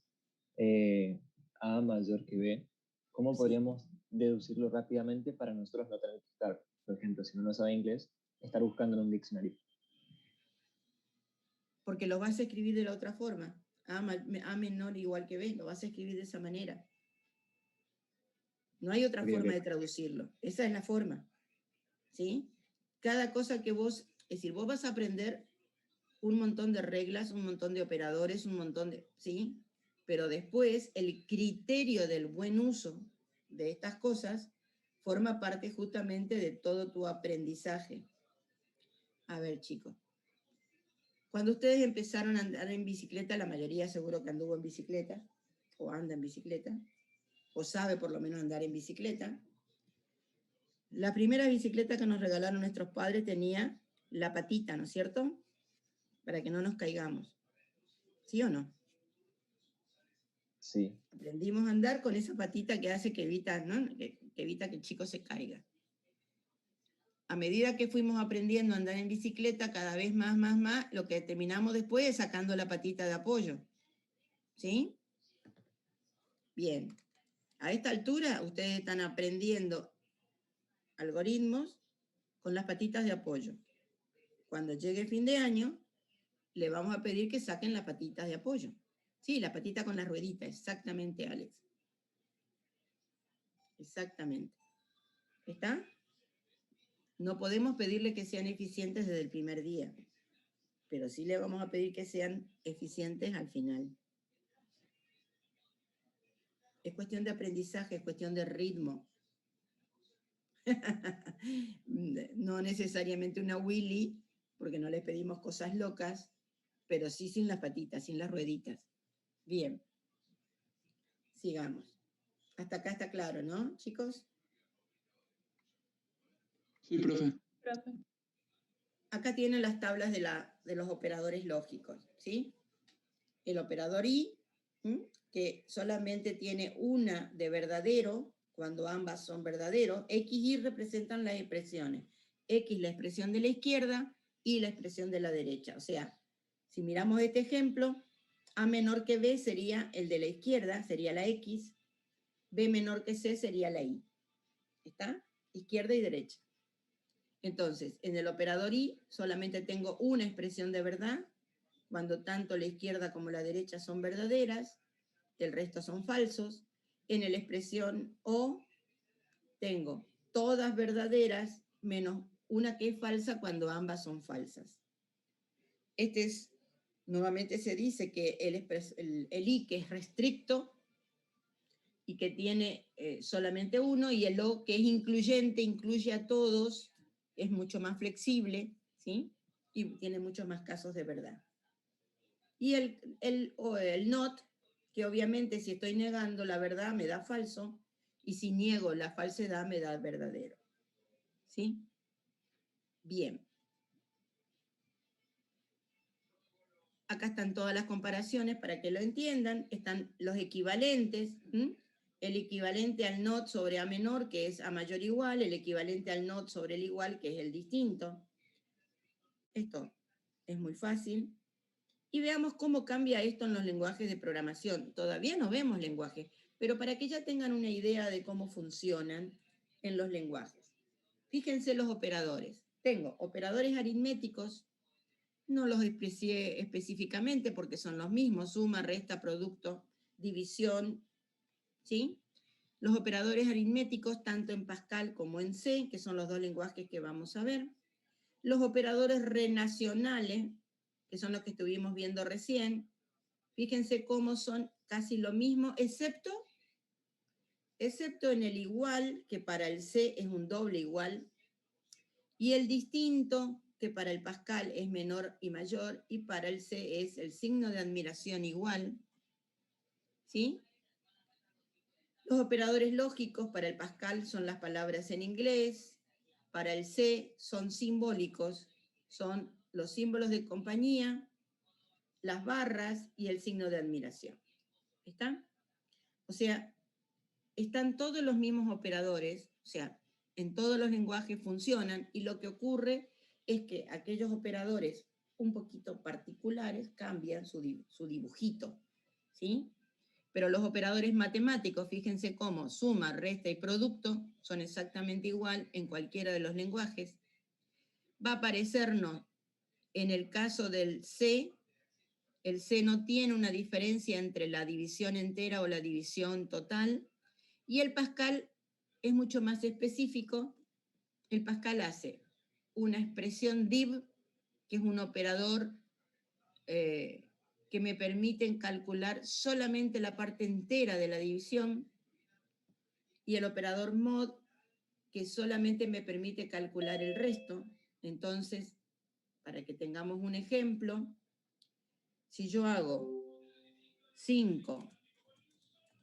A mayor que B, ¿cómo podríamos deducirlo rápidamente para nosotros no tener que estar, por ejemplo, si uno no sabe inglés, estar buscando en un diccionario? Porque lo vas a escribir de la otra forma. A menor igual que B, lo vas a escribir de esa manera. No hay otra forma de traducirlo. Esa es la forma. ¿Sí? Cada cosa que vos, es decir, vos vas a aprender un montón de reglas, un montón de operadores, un montón de, ¿sí? Pero después el criterio del buen uso de estas cosas forma parte justamente de todo tu aprendizaje. A ver, chicos. Cuando ustedes empezaron a andar en bicicleta, la mayoría seguro que anduvo en bicicleta, o anda en bicicleta, o sabe por lo menos andar en bicicleta. La primera bicicleta que nos regalaron nuestros padres tenía la patita, ¿no es cierto? Para que no nos caigamos. ¿Sí o no? Sí. Aprendimos a andar con esa patita que hace que evita, ¿no? que evita que el chico se caiga. A medida que fuimos aprendiendo a andar en bicicleta, cada vez más, lo que terminamos después es sacando la patita de apoyo. ¿Sí? Bien. A esta altura, ustedes están aprendiendo algoritmos con las patitas de apoyo. Cuando llegue fin de año, le vamos a pedir que saquen las patitas de apoyo. Sí, la patita con la ruedita, exactamente, Alex. Exactamente. ¿Está? No podemos pedirle que sean eficientes desde el primer día, pero sí le vamos a pedir que sean eficientes al final. Es cuestión de aprendizaje, es cuestión de ritmo. No necesariamente una Willy, porque no les pedimos cosas locas, pero sí sin las patitas, sin las rueditas. Bien. Sigamos. Hasta acá está claro, ¿no, chicos? Sí, profe. Acá tienen las tablas de los operadores lógicos, ¿sí? El operador i, que solamente tiene una de verdadero, cuando ambas son verdaderos. X y representan las expresiones. X la expresión de la izquierda y la expresión de la derecha. O sea, si miramos este ejemplo, A menor que B sería el de la izquierda, sería la X. B menor que C sería la Y. ¿Está? Izquierda y derecha. Entonces, en el operador i solamente tengo una expresión de verdad, cuando tanto la izquierda como la derecha son verdaderas, el resto son falsos. En la expresión o tengo todas verdaderas menos una que es falsa cuando ambas son falsas. Nuevamente se dice que el i, que es restricto y que tiene solamente uno, y el o, que es incluyente, incluye a todos, es mucho más flexible, ¿sí? Y tiene muchos más casos de verdad. Y el not, que obviamente si estoy negando la verdad me da falso, y si niego la falsedad me da verdadero. ¿Sí? Bien. Acá están todas las comparaciones para que lo entiendan. Están los equivalentes. El equivalente al not sobre A menor, que es A mayor igual. El equivalente al not sobre el igual, que es el distinto. Esto es muy fácil. Y veamos cómo cambia esto en los lenguajes de programación. Todavía no vemos lenguajes, pero para que ya tengan una idea de cómo funcionan en los lenguajes. Fíjense los operadores. Tengo operadores aritméticos No los expresé específicamente porque son los mismos, suma, resta, producto, división, ¿sí? Los operadores aritméticos, tanto en Pascal como en C, que son los dos lenguajes que vamos a ver. Los operadores relacionales, que son los que estuvimos viendo recién. Fíjense cómo son casi lo mismo, excepto en el igual, que para el C es un doble igual, y el distinto, que para el Pascal es menor y mayor, y para el C es el signo de admiración igual, ¿sí? Los operadores lógicos para el Pascal son las palabras en inglés, para el C son simbólicos, son los símbolos de compañía, las barras y el signo de admiración. ¿Está? O sea, están todos los mismos operadores, o sea, en todos los lenguajes funcionan, y lo que ocurre es que aquellos operadores un poquito particulares cambian su dibujito, ¿sí? Pero los operadores matemáticos, fíjense cómo suma, resta y producto son exactamente igual en cualquiera de los lenguajes. Va a aparecernos en el caso del C, el C no tiene una diferencia entre la división entera o la división total, y el Pascal es mucho más específico. El Pascal hace una expresión div, que es un operador que me permite calcular solamente la parte entera de la división, y el operador mod, que solamente me permite calcular el resto. Entonces, para que tengamos un ejemplo, si yo hago 5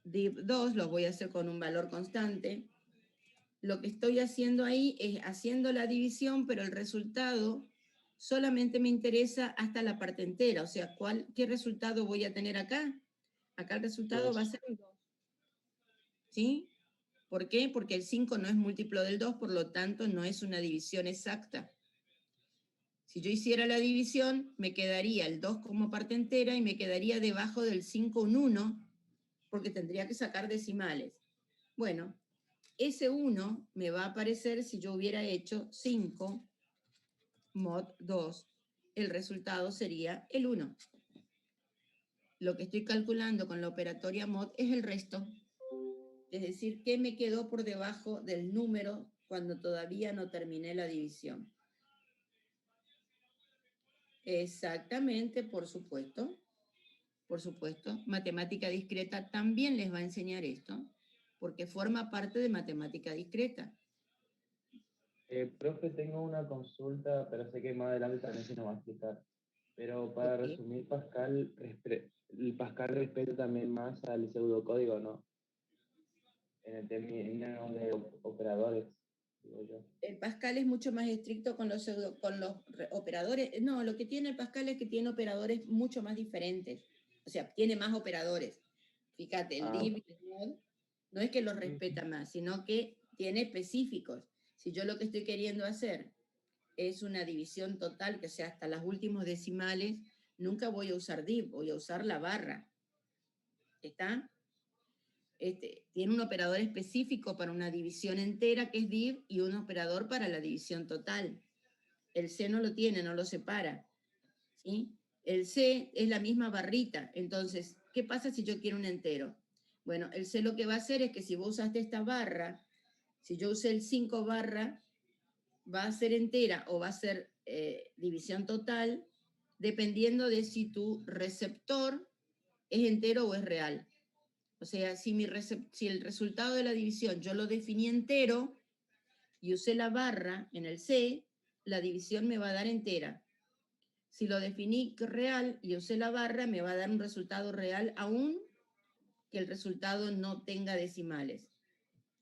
div 2, los voy a hacer con un valor constante, lo que estoy haciendo ahí es haciendo la división, pero el resultado solamente me interesa hasta la parte entera. O sea, ¿qué resultado voy a tener acá? Acá el resultado va a ser el 2. ¿Sí? ¿Por qué? Porque el 5 no es múltiplo del 2, por lo tanto no es una división exacta. Si yo hiciera la división, me quedaría el 2 como parte entera y me quedaría debajo del 5 un 1, porque tendría que sacar decimales. Bueno, ese 1 me va a aparecer si yo hubiera hecho 5 mod 2. El resultado sería el 1. Lo que estoy calculando con la operatoria mod es el resto. Es decir, ¿qué me quedó por debajo del número cuando todavía no terminé la división? Exactamente, por supuesto. Por supuesto. Matemática discreta también les va a enseñar esto, porque forma parte de matemática discreta. Profe, tengo una consulta, pero sé que más adelante también se nos va a explicar. Pero para resumir, el Pascal respeta también más al pseudocódigo, ¿no? En el término de operadores, digo yo. El Pascal es mucho más estricto con los operadores. No, lo que tiene el Pascal es que tiene operadores mucho más diferentes. O sea, tiene más operadores. Fíjate, el div y el mod no es que los respeta más, sino que tiene específicos. Si yo lo que estoy queriendo hacer es una división total, que sea hasta los últimos decimales, nunca voy a usar div, voy a usar la barra. ¿Está? Tiene un operador específico para una división entera, que es div, y un operador para la división total. El C no lo tiene, no lo separa, ¿sí? El C es la misma barrita. Entonces, ¿qué pasa si yo quiero un entero? Bueno, el C lo que va a hacer es que si vos usaste esta barra, si yo usé el 5 barra, va a ser entera o va a ser división total, dependiendo de si tu receptor es entero o es real. O sea, si el resultado de la división yo lo definí entero y usé la barra en el C, la división me va a dar entera. Si lo definí real y usé la barra, me va a dar un resultado real, aún que el resultado no tenga decimales.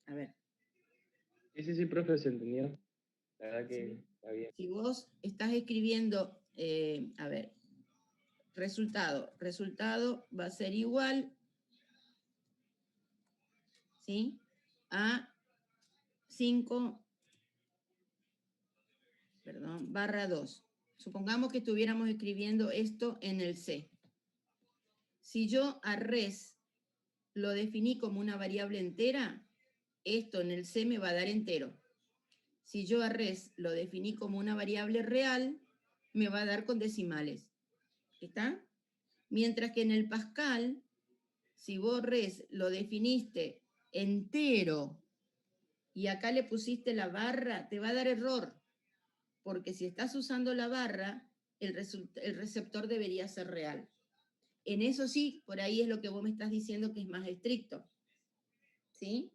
A ver. Sí, profe, se entendió. La verdad que está bien. Si vos estás escribiendo, a ver, resultado va a ser igual, ¿sí? A 5, barra 2. Supongamos que estuviéramos escribiendo esto en el C. Si yo a res lo definí como una variable entera, esto en el C me va a dar entero. Si yo a res lo definí como una variable real, me va a dar con decimales. ¿Está? Mientras que en el Pascal, si vos res lo definiste entero y acá le pusiste la barra, te va a dar error. Porque si estás usando la barra, el receptor debería ser real. En eso sí, por ahí es lo que vos me estás diciendo que es más estricto. ¿Sí?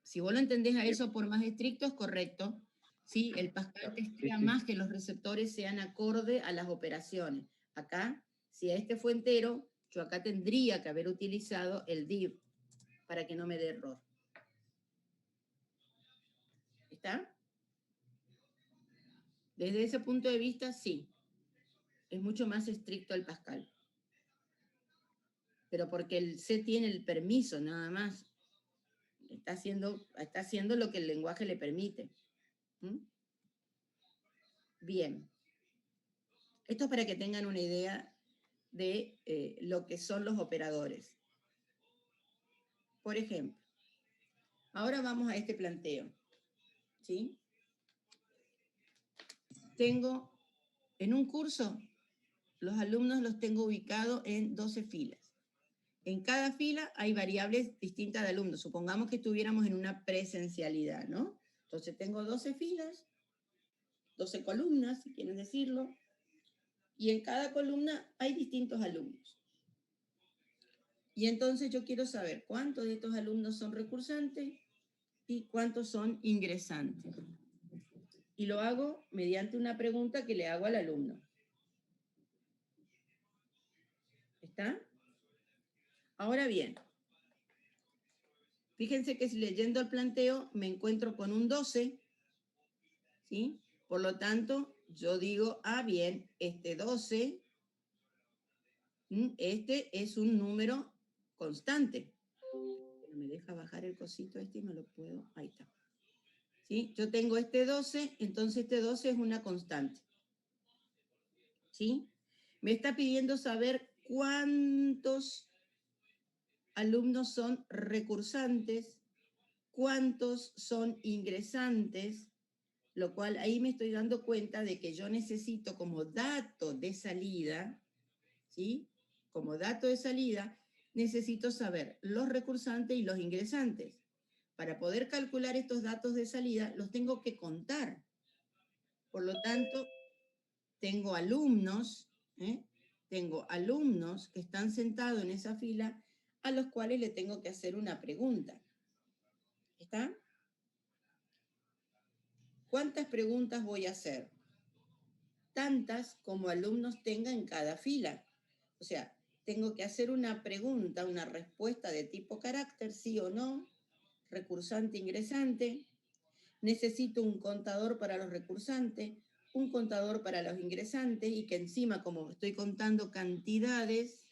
Si vos lo entendés a eso por más estricto, es correcto. ¿Sí? El Pascal te estira más que los receptores sean acorde a las operaciones. Acá, si este fue entero, yo acá tendría que haber utilizado el div para que no me dé error. ¿Está? Desde ese punto de vista, sí. Es mucho más estricto el Pascal. Pero porque el C tiene el permiso, nada más. Está haciendo lo que el lenguaje le permite. ¿Mm? Bien. Esto es para que tengan una idea de lo que son los operadores. Por ejemplo, ahora vamos a este planteo. ¿Sí? Tengo, en un curso, los alumnos los tengo ubicados en 12 filas. En cada fila hay variables distintas de alumnos. Supongamos que estuviéramos en una presencialidad, ¿no? Entonces tengo 12 filas, 12 columnas, si quieren decirlo, y en cada columna hay distintos alumnos. Y entonces yo quiero saber cuántos de estos alumnos son recursantes y cuántos son ingresantes. Y lo hago mediante una pregunta que le hago al alumno. ¿Está? Ahora bien, fíjense que leyendo el planteo me encuentro con un 12, ¿sí? Por lo tanto, yo digo, bien, este 12, este es un número constante. No me deja bajar el cosito este y no lo puedo, ahí está. ¿Sí? Yo tengo este 12, entonces este 12 es una constante. ¿Sí? Me está pidiendo saber cuántos alumnos son recursantes, cuántos son ingresantes, lo cual ahí me estoy dando cuenta de que yo necesito como dato de salida, ¿sí? Como dato de salida, necesito saber los recursantes y los ingresantes. Para poder calcular estos datos de salida, los tengo que contar. Por lo tanto, tengo alumnos que están sentados en esa fila a los cuales le tengo que hacer una pregunta. ¿Está? ¿Cuántas preguntas voy a hacer? Tantas como alumnos tenga en cada fila. O sea, tengo que hacer una pregunta, una respuesta de tipo carácter, sí o no, recursante, ingresante. Necesito un contador para los recursantes, un contador para los ingresantes y que encima, como estoy contando cantidades,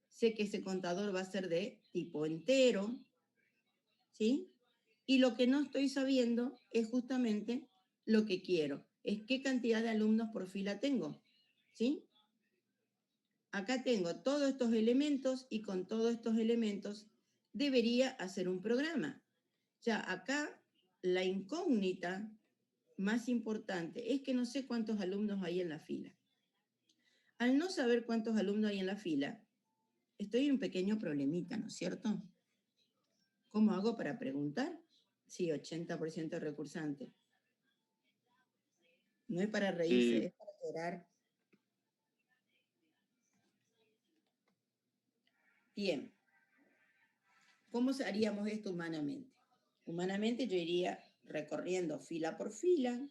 sé que ese contador va a ser de tipo entero, ¿sí? Y lo que no estoy sabiendo es justamente lo que quiero, es qué cantidad de alumnos por fila tengo, ¿sí? Acá tengo todos estos elementos y con todos estos elementos debería hacer un programa. Ya acá la incógnita más importante es que no sé cuántos alumnos hay en la fila. Al no saber cuántos alumnos hay en la fila, estoy en un pequeño problemita, ¿no es cierto? ¿Cómo hago para preguntar? Sí, 80% recursante. No es para reírse, es para llorar. Bien. ¿Cómo haríamos esto humanamente? Humanamente yo iría recorriendo fila por fila,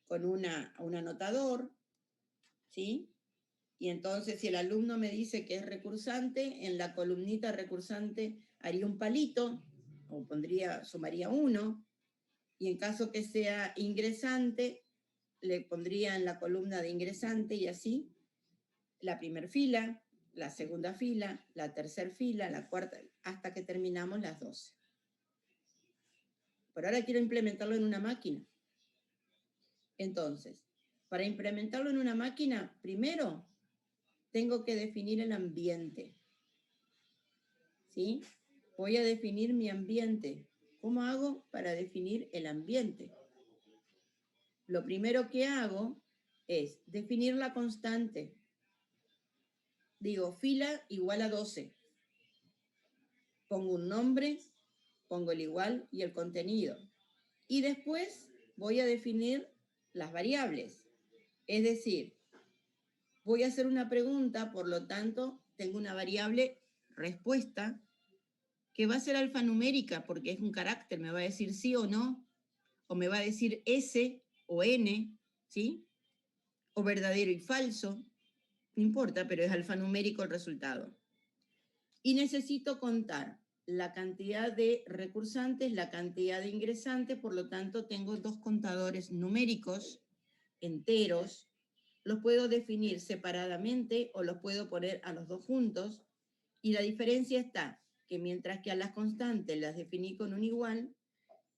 con un anotador, ¿sí? Y entonces si el alumno me dice que es recursante, en la columnita recursante haría un palito, o sumaría 1, y en caso que sea ingresante, le pondría en la columna de ingresante y así, la primera fila, la segunda fila, la tercera fila, la cuarta, hasta que terminamos las 12. Pero ahora quiero implementarlo en una máquina. Entonces, para implementarlo en una máquina, primero tengo que definir el ambiente. ¿Sí? Voy a definir mi ambiente. ¿Cómo hago para definir el ambiente? lo primero que hago es definir la constante. Digo, fila igual a 12. Pongo un nombre, pongo el igual y el contenido. Y después voy a definir las variables. Es decir, voy a hacer una pregunta, por lo tanto, tengo una variable respuesta que va a ser alfanumérica porque es un carácter, me va a decir sí o no, o me va a decir S o N, ¿sí? O verdadero y falso, no importa, pero es alfanumérico el resultado. Y necesito contar la cantidad de recursantes, la cantidad de ingresantes, por lo tanto tengo dos contadores numéricos, enteros, los puedo definir separadamente o los puedo poner a los dos juntos, y la diferencia está que mientras que a las constantes las definí con un igual,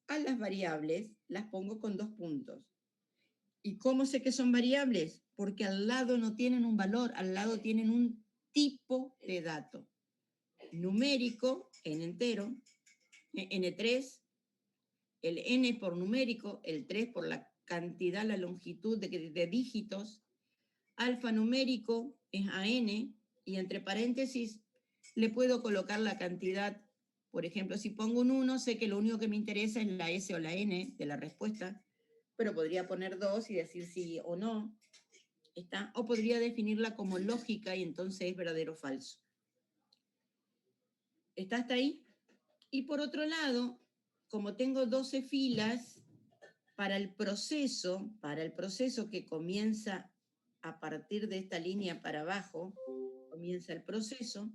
a las variables las pongo con 2 puntos. ¿Y cómo sé que son variables? Porque al lado no tienen un valor, al lado tienen un tipo de dato. Numérico, en entero, n3, el n por numérico, el 3 por la cantidad, la longitud de dígitos, alfanumérico es AN, y entre paréntesis le puedo colocar la cantidad. Por ejemplo, si pongo un 1, sé que lo único que me interesa es la S o la N de la respuesta, pero podría poner 2 y decir sí o no. ¿Está? O podría definirla como lógica y entonces es verdadero o falso. ¿Está hasta ahí? Y por otro lado, como tengo 12 filas, para el proceso que comienza a partir de esta línea para abajo, comienza el proceso,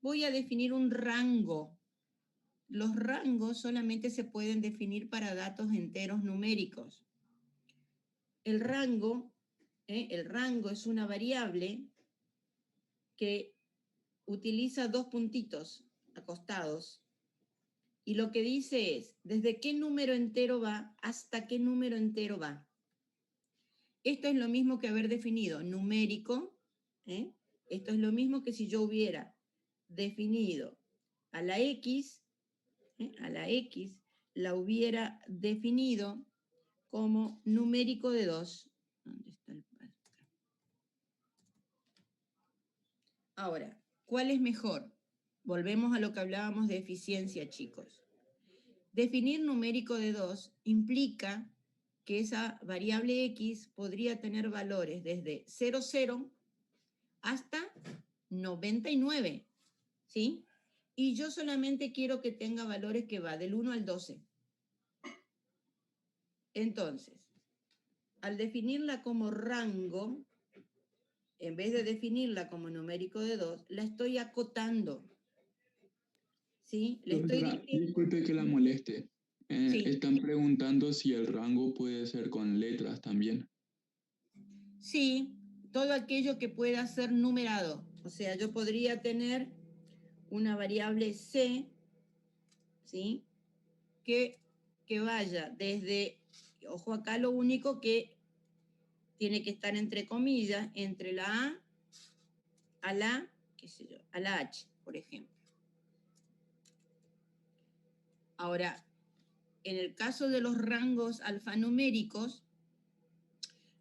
voy a definir un rango. Los rangos solamente se pueden definir para datos enteros numéricos. El rango es una variable que utiliza 2 puntitos acostados y lo que dice es desde qué número entero va hasta qué número entero va. Esto es lo mismo que haber definido numérico. Esto es lo mismo que si yo hubiera definido a la X, la hubiera definido como numérico de 2. ¿Dónde está el acá? Ahora, ¿cuál es mejor? Volvemos a lo que hablábamos de eficiencia, chicos. Definir numérico de 2 implica que esa variable X podría tener valores desde 00 hasta 99, ¿sí? Y yo solamente quiero que tenga valores que va del 1 al 12. Entonces, al definirla como rango, en vez de definirla como numérico de 2, la estoy acotando. ¿Sí? Disculpe que la moleste. Sí. Están preguntando si el rango puede ser con letras también. Sí, todo aquello que pueda ser numerado. O sea, yo podría tener una variable C, ¿sí? Que vaya desde, ojo acá, lo único que tiene que estar entre comillas, entre la A a la, qué sé yo, a la H, por ejemplo. Ahora, en el caso de los rangos alfanuméricos,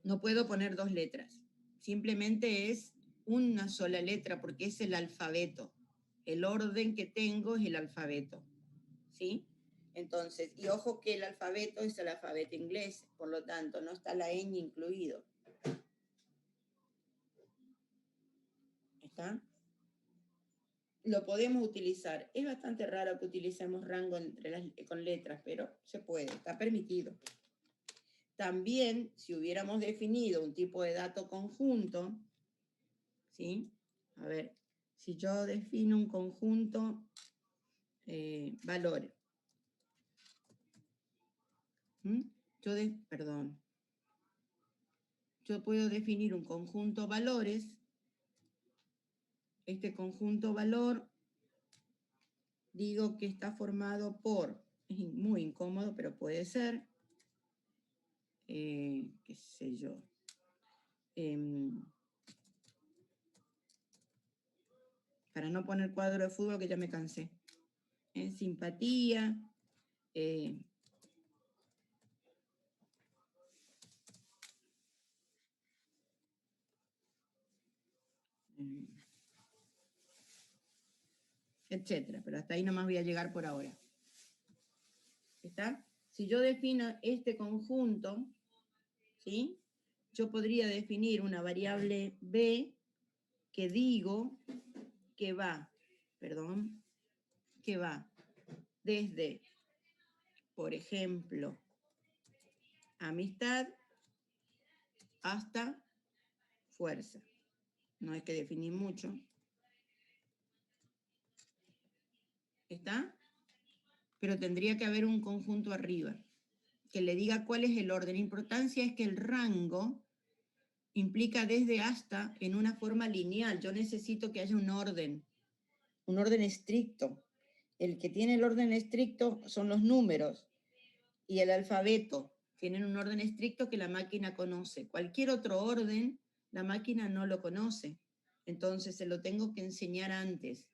no puedo poner 2 letras. Simplemente es una sola letra porque es el alfabeto. El orden que tengo es el alfabeto. ¿Sí? Entonces, y ojo que el alfabeto es el alfabeto inglés, por lo tanto, no está la ñ incluido. ¿Está? Lo podemos utilizar. Es bastante raro que utilicemos rango con letras, pero se puede, está permitido. También, si hubiéramos definido un tipo de dato conjunto, ¿sí? A ver, si yo defino un conjunto valores. Yo puedo definir un conjunto valores. Este conjunto valor, digo que está formado por, es muy incómodo, pero puede ser, qué sé yo, para no poner cuadro de fútbol que ya me cansé, simpatía, etcétera. Pero hasta ahí nomás voy a llegar por ahora. ¿Está? Si yo defino este conjunto, ¿sí? Yo podría definir una variable b que digo que va desde, por ejemplo, amistad hasta fuerza. No hay que definir mucho. ¿Está? Pero tendría que haber un conjunto arriba que le diga cuál es el orden. La importancia es que el rango implica desde hasta en una forma lineal. Yo necesito que haya un orden estricto. El que tiene el orden estricto son los números y el alfabeto. Tienen un orden estricto que la máquina conoce. Cualquier otro orden, la máquina no lo conoce. Entonces se lo tengo que enseñar antes.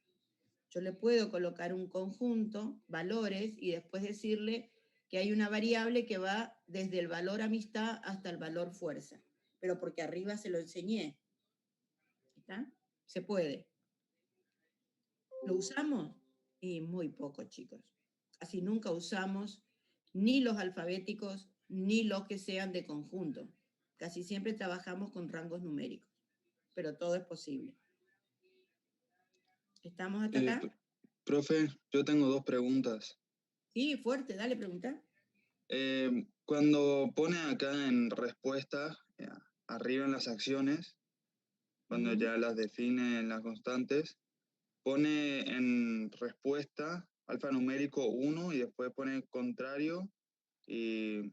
Yo le puedo colocar un conjunto, valores, y después decirle que hay una variable que va desde el valor amistad hasta el valor fuerza. Pero porque arriba se lo enseñé. ¿Está? Se puede. ¿Lo usamos? Y muy poco, chicos. Casi nunca usamos ni los alfabéticos ni los que sean de conjunto. Casi siempre trabajamos con rangos numéricos, pero todo es posible. ¿Estamos hasta acá? Profe, yo tengo 2 preguntas. Sí, fuerte, dale, pregunta. Cuando pone acá en respuesta, arriba en las acciones, cuando ya las define en las constantes, pone en respuesta alfanumérico 1 y después pone contrario y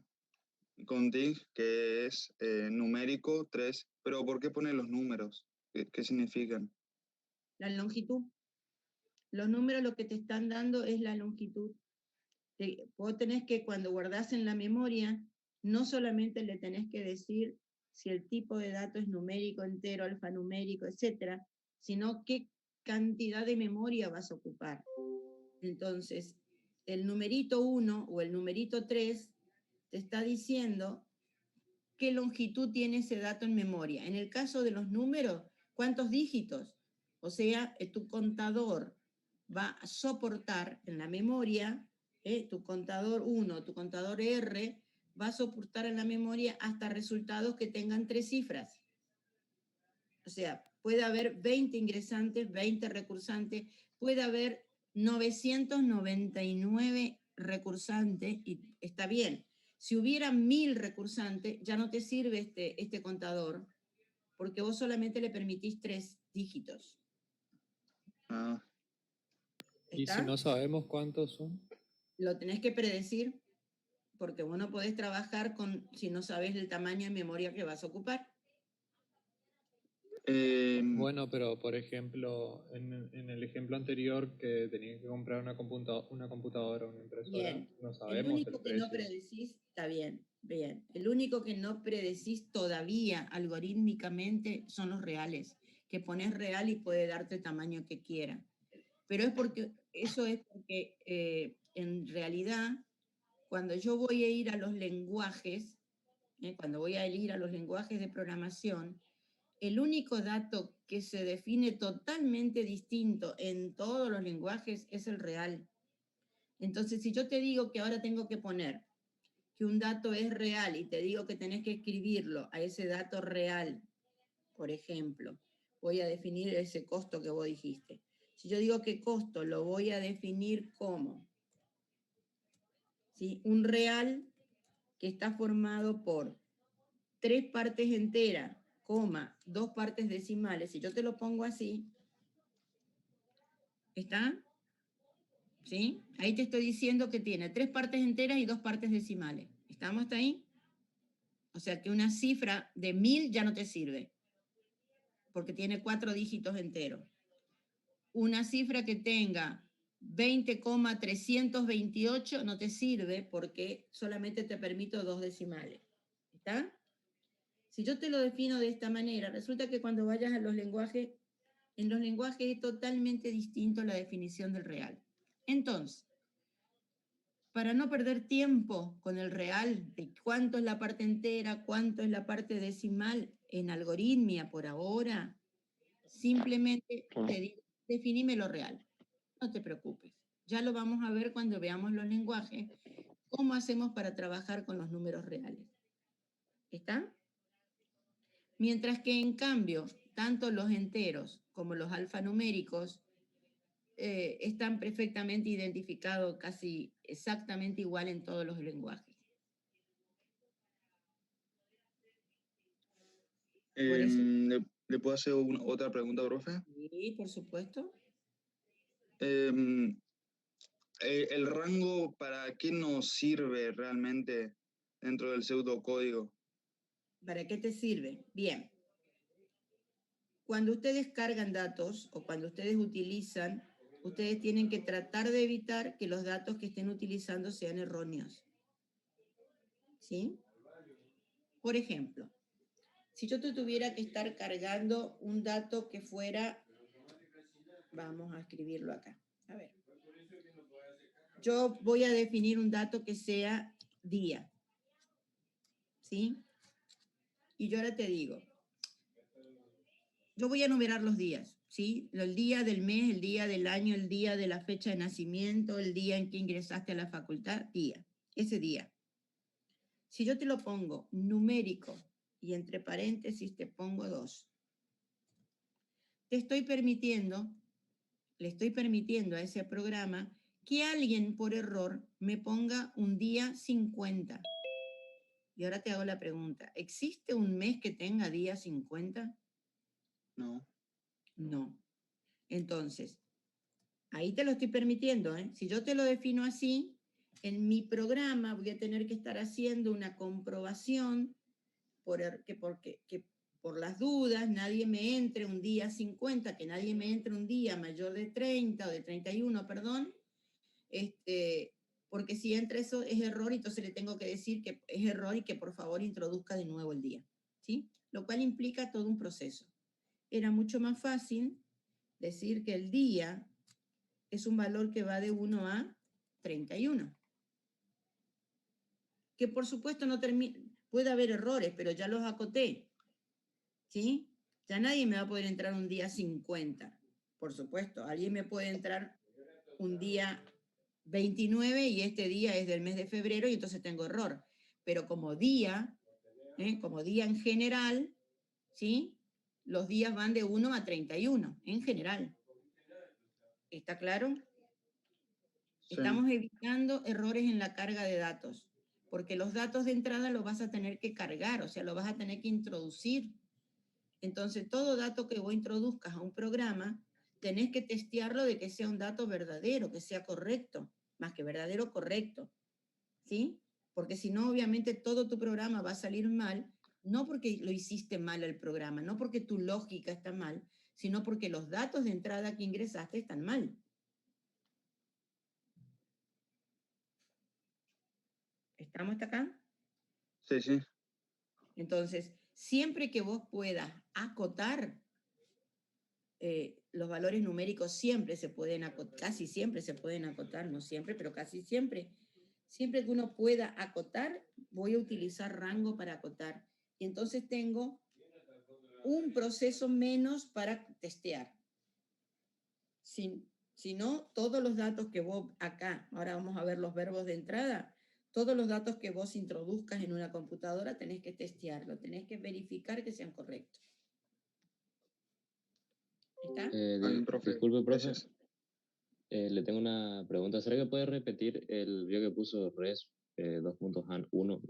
contig, que es numérico 3. Pero ¿por qué pone los números? ¿Qué significan? La longitud. Los números lo que te están dando es la longitud. Vos tenés que, cuando guardás en la memoria, no solamente le tenés que decir si el tipo de dato es numérico, entero, alfanumérico, etcétera, sino qué cantidad de memoria vas a ocupar. Entonces, el numerito 1 o el numerito 3 te está diciendo qué longitud tiene ese dato en memoria. En el caso de los números, ¿cuántos dígitos? O sea, tu contador va a soportar en la memoria, tu contador 1, tu contador R, va a soportar en la memoria hasta resultados que tengan 3 cifras. O sea, puede haber 20 ingresantes, 20 recursantes, puede haber 999 recursantes, y está bien. Si hubiera 1000 recursantes, ya no te sirve este contador, porque vos solamente le permitís 3 dígitos. Ah. ¿Y si no sabemos cuántos son? Lo tenés que predecir, porque vos no podés trabajar si no sabes el tamaño de memoria que vas a ocupar. Bueno, pero por ejemplo, en el ejemplo anterior que tenías que comprar una computadora o una impresora, bien. no sabemos el único que precio. no predecís, está bien. El único que no predecís todavía algorítmicamente son los reales, que pones real y puede darte el tamaño que quiera. Pero eso es porque en realidad, cuando yo voy a ir a los lenguajes, cuando voy a ir a los lenguajes de programación, el único dato que se define totalmente distinto en todos los lenguajes es el real. Entonces, si yo te digo que ahora tengo que poner que un dato es real y te digo que tenés que escribirlo a ese dato real, por ejemplo, voy a definir ese costo que vos dijiste. Si yo digo que costo lo voy a definir como, ¿sí?, un real que está formado por 3 partes enteras, 2 partes decimales, si yo te lo pongo así, ¿está? ¿Sí? Ahí te estoy diciendo que tiene 3 partes enteras y 2 partes decimales. ¿Estamos hasta ahí? O sea que una cifra de 1000 ya no te sirve, porque tiene 4 dígitos enteros. Una cifra que tenga 20,328 no te sirve porque solamente te permito 2 decimales. ¿Está? Si yo te lo defino de esta manera, resulta que cuando vayas a los lenguajes, en los lenguajes es totalmente distinto la definición del real. Entonces, para no perder tiempo con el real, de cuánto es la parte entera, cuánto es la parte decimal, en algoritmia por ahora, simplemente te digo, definime lo real. No te preocupes. Ya lo vamos a ver cuando veamos los lenguajes, cómo hacemos para trabajar con los números reales. ¿Está? Mientras que en cambio, tanto los enteros como los alfanuméricos están perfectamente identificados, casi exactamente igual en todos los lenguajes. Por eso, ¿Le puedo hacer otra pregunta, profe? sí, por supuesto. ¿El rango para qué nos sirve realmente dentro del pseudocódigo? ¿Para qué te sirve? Bien. Cuando ustedes cargan datos o cuando ustedes utilizan, ustedes tienen que tratar de evitar que los datos que estén utilizando sean erróneos. ¿Sí? Por ejemplo, si yo te tuviera que estar cargando un dato que fuera, vamos a escribirlo acá, a ver. Yo voy a definir un dato que sea día, ¿sí? Y yo ahora te digo, yo voy a enumerar los días, ¿sí? El día del mes, el día del año, el día de la fecha de nacimiento, el día en que ingresaste a la facultad, día, ese día. Si yo te lo pongo numérico y entre paréntesis te pongo 2, te estoy permitiendo, le estoy permitiendo a ese programa que alguien por error me ponga un día 50. Y ahora te hago la pregunta, ¿existe un mes que tenga día 50? No. No. Entonces, ahí te lo estoy permitiendo, ¿eh? Si yo te lo defino así, en mi programa voy a tener que estar haciendo una comprobación que por las dudas nadie me entre un día 50, que nadie me entre un día mayor de 30 o de 31, perdón, porque si entra eso es error, entonces le tengo que decir que es error y que por favor introduzca de nuevo el día, ¿sí? Lo cual implica todo un proceso. Era mucho más fácil decir que el día es un valor que va de 1 a 31. Que por supuesto no puede haber errores, pero ya los acoté, ¿sí? Ya nadie me va a poder entrar un día 50, por supuesto. Alguien me puede entrar un día 29 y este día es del mes de febrero y entonces tengo error. Pero como día en general, ¿sí? Los días van de 1 a 31, en general. ¿Está claro? Sí. Estamos evitando errores en la carga de datos, porque los datos de entrada los vas a tener que cargar, o sea, los vas a tener que introducir. Entonces, todo dato que vos introduzcas a un programa, tenés que testearlo de que sea un dato verdadero, que sea correcto, más que verdadero, correcto, ¿sí? Porque si no, obviamente, todo tu programa va a salir mal, no porque lo hiciste mal al programa, no porque tu lógica está mal, sino porque los datos de entrada que ingresaste están mal. ¿Estamos hasta acá? Sí, sí. Entonces, siempre que vos puedas acotar, los valores numéricos siempre se pueden acotar, casi siempre se pueden acotar, no siempre, pero casi siempre. Siempre que uno pueda acotar, voy a utilizar rango para acotar. Y entonces tengo un proceso menos para testear. Si no, todos los datos que vos acá, ahora vamos a ver los verbos de entrada, todos los datos que vos introduzcas en una computadora tenés que testearlo, tenés que verificar que sean correctos. ¿Está? Disculpe, profe. Le tengo una pregunta. ¿Será que puede repetir el video que puso res 2.han1?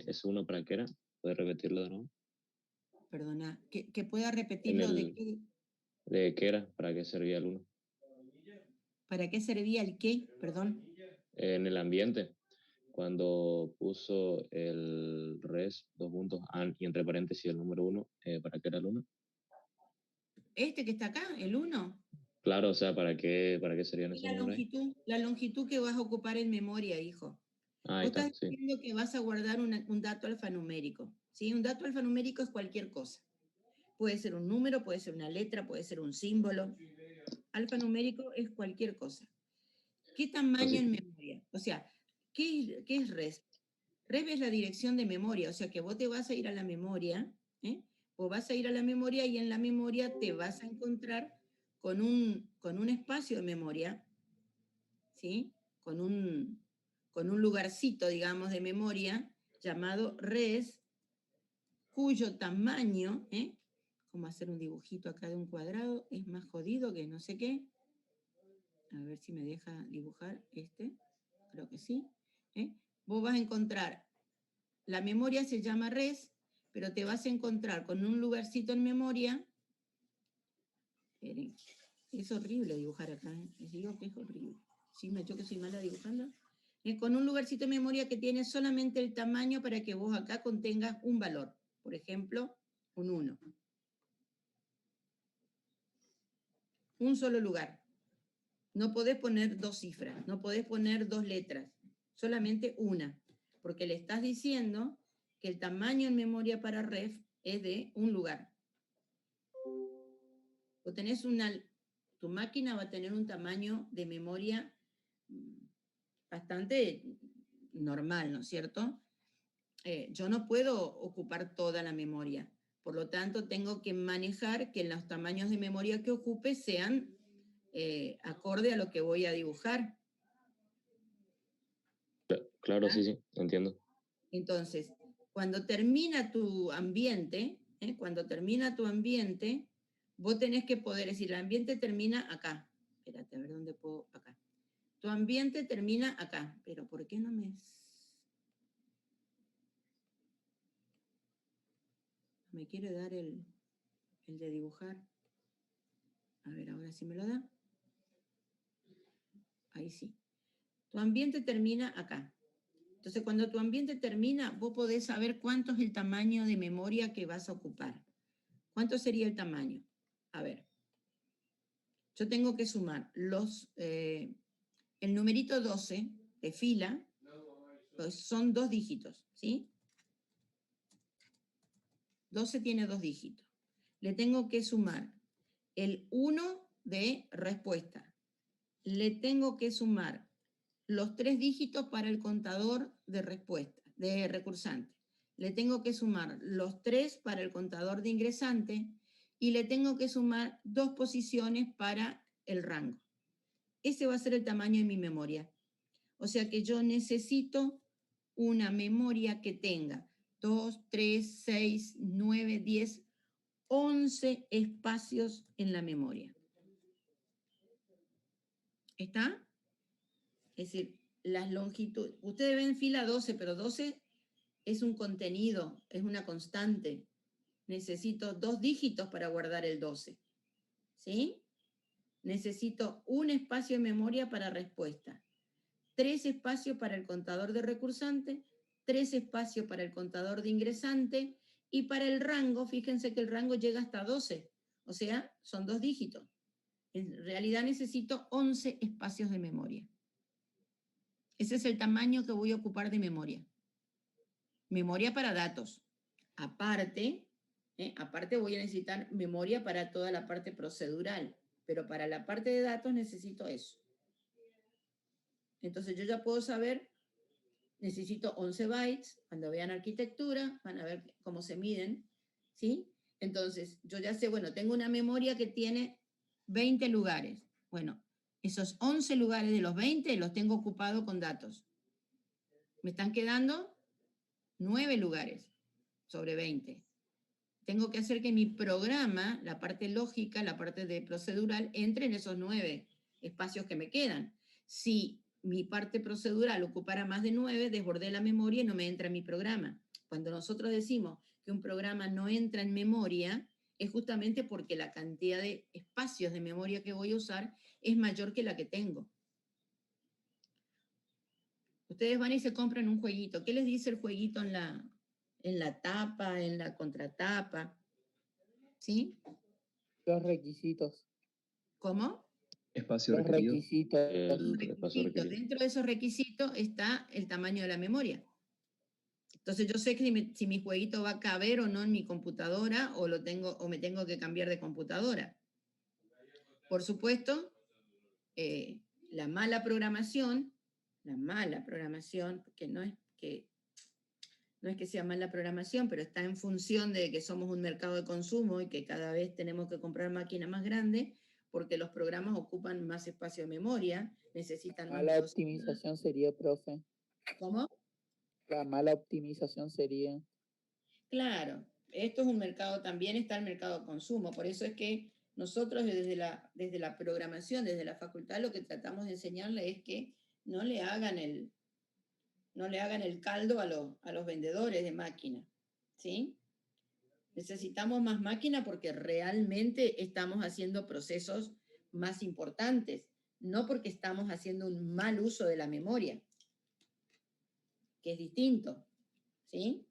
¿S1 para qué era? ¿Puede repetirlo de nuevo? Perdona, que pueda repetirlo de qué. ¿De qué era? ¿Para qué servía el 1? ¿Para qué servía el qué? Perdón. En el ambiente, cuando puso el res 2.han y entre paréntesis el número 1, ¿para qué era el 1? Este que está acá, el 1. Claro, o sea, ¿para qué serían esos números ahí? La longitud que vas a ocupar en memoria, hijo. Ah, ahí Vos está, estás sí. diciendo que vas a guardar un dato alfanumérico, ¿sí? Un dato alfanumérico es cualquier cosa. Puede ser un número, puede ser una letra, puede ser un símbolo. Alfanumérico es cualquier cosa. ¿Qué tamaño en memoria? O sea, ¿qué es res? Res es la dirección de memoria, o sea que vos te vas a ir a la memoria, Vos vas a ir a la memoria y en la memoria te vas a encontrar con un espacio de memoria, ¿sí? Con un lugarcito, digamos, de memoria llamado res, cuyo tamaño, como hacer un dibujito acá de un cuadrado, es más jodido que no sé qué. A ver si me deja dibujar este, creo que sí. Vos vas a encontrar, la memoria se llama res, pero te vas a encontrar con un lugarcito en memoria. Esperen, es horrible dibujar acá, les digo que es horrible. Sí, yo que soy mala dibujando. Con un lugarcito en memoria que tiene solamente el tamaño para que vos acá contengas un valor. Por ejemplo, un 1. Un solo lugar. No podés poner 2 cifras, no podés poner 2 letras, solamente una, porque le estás diciendo que el tamaño en memoria para ref es de un lugar. O tenés tu máquina va a tener un tamaño de memoria bastante normal, ¿no es cierto? Yo no puedo ocupar toda la memoria, por lo tanto tengo que manejar que los tamaños de memoria que ocupe sean acorde a lo que voy a dibujar. Claro, sí, entiendo. Entonces, cuando termina tu ambiente, vos tenés que poder decir, el ambiente termina acá. Espérate, a ver dónde puedo, acá. Tu ambiente termina acá, pero ¿por qué no me quiere dar el de dibujar? A ver, ahora sí me lo da. Ahí sí. Tu ambiente termina acá. Entonces, cuando tu ambiente termina, vos podés saber cuánto es el tamaño de memoria que vas a ocupar. ¿Cuánto sería el tamaño? A ver. Yo tengo que sumar el numerito 12 de fila, pues son 2 dígitos, ¿sí? 12 tiene 2 dígitos. Le tengo que sumar el 1 de respuesta. Le tengo que sumar los 3 dígitos para el contador de respuesta, de recursante. Le tengo que sumar los 3 para el contador de ingresante y le tengo que sumar 2 posiciones para el rango. Ese va a ser el tamaño de mi memoria. O sea que yo necesito una memoria que tenga 2, 3, 6, 9, 10, 11 espacios en la memoria. ¿Está? Es decir, las longitudes. Ustedes ven fila 12, pero 12 es un contenido, es una constante. Necesito 2 dígitos para guardar el 12. ¿Sí? Necesito un espacio de memoria para respuesta. 3 espacios para el contador de recursante, 3 espacios para el contador de ingresante, y para el rango, fíjense que el rango llega hasta 12, o sea, son 2 dígitos. En realidad necesito 11 espacios de memoria. Ese es el tamaño que voy a ocupar de memoria. Memoria para datos. Aparte voy a necesitar memoria para toda la parte procedural, pero para la parte de datos necesito eso. Entonces yo ya puedo saber, necesito 11 bytes, cuando vean arquitectura, van a ver cómo se miden, ¿sí? Entonces yo ya sé, bueno, tengo una memoria que tiene 20 lugares. Bueno, esos 11 lugares de los 20 los tengo ocupados con datos. Me están quedando 9 lugares sobre 20. Tengo que hacer que mi programa, la parte lógica, la parte de procedural, entre en esos 9 espacios que me quedan. Si mi parte procedural ocupara más de 9, desbordé la memoria y no me entra en mi programa. Cuando nosotros decimos que un programa no entra en memoria, es justamente porque la cantidad de espacios de memoria que voy a usar es mayor que la que tengo. Ustedes van y se compran un jueguito. ¿Qué les dice el jueguito en la tapa, en la contratapa? ¿Sí? Los requisitos. ¿Cómo? Espacio Los requerido. requisitos. Espacio requerido. Dentro de esos requisitos está el tamaño de la memoria. Entonces yo sé que si mi jueguito va a caber o no en mi computadora o me tengo que cambiar de computadora. Por supuesto, la mala programación, que no no es que sea mala programación, pero está en función de que somos un mercado de consumo y que cada vez tenemos que comprar máquinas más grandes, porque los programas ocupan más espacio de memoria, necesitan más Mala velocidad. optimización sería, profe. ¿Cómo? La mala optimización sería. Claro, esto es un mercado, también está el mercado de consumo, por eso es que nosotros desde la programación, desde la facultad, lo que tratamos de enseñarle es que no le hagan el caldo a los vendedores de máquina, ¿sí? Necesitamos más máquina porque realmente estamos haciendo procesos más importantes, no porque estamos haciendo un mal uso de la memoria, que es distinto, ¿sí?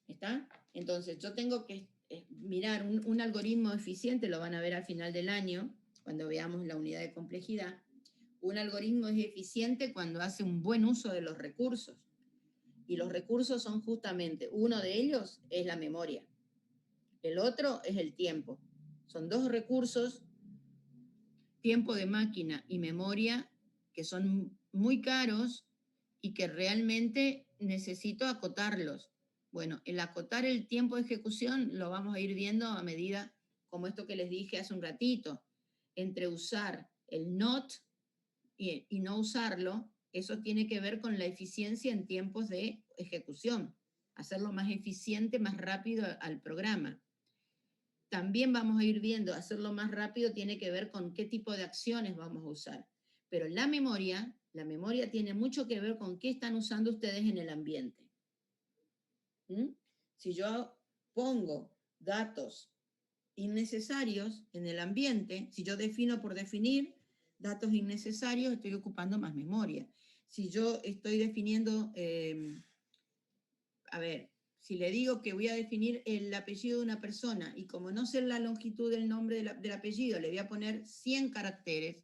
¿Está? Entonces, yo tengo que mirar un algoritmo eficiente, lo van a ver al final del año, cuando veamos la unidad de complejidad. Un algoritmo es eficiente cuando hace un buen uso de los recursos. Y los recursos son justamente, uno de ellos es la memoria, el otro es el tiempo. Son dos recursos, tiempo de máquina y memoria, que son muy caros y que realmente necesito acotarlos. Bueno, el acotar el tiempo de ejecución lo vamos a ir viendo a medida, como esto que les dije hace un ratito, entre usar el not y no usarlo, eso tiene que ver con la eficiencia en tiempos de ejecución, hacerlo más eficiente, más rápido al programa. También vamos a ir viendo, hacerlo más rápido tiene que ver con qué tipo de acciones vamos a usar. Pero la memoria tiene mucho que ver con qué están usando ustedes en el ambiente. ¿Mm? Si yo pongo datos innecesarios en el ambiente, si yo defino por definir datos innecesarios, estoy ocupando más memoria. Si yo estoy definiendo, si le digo que voy a definir el apellido de una persona y como no sé la longitud del nombre del apellido, le voy a poner 100 caracteres,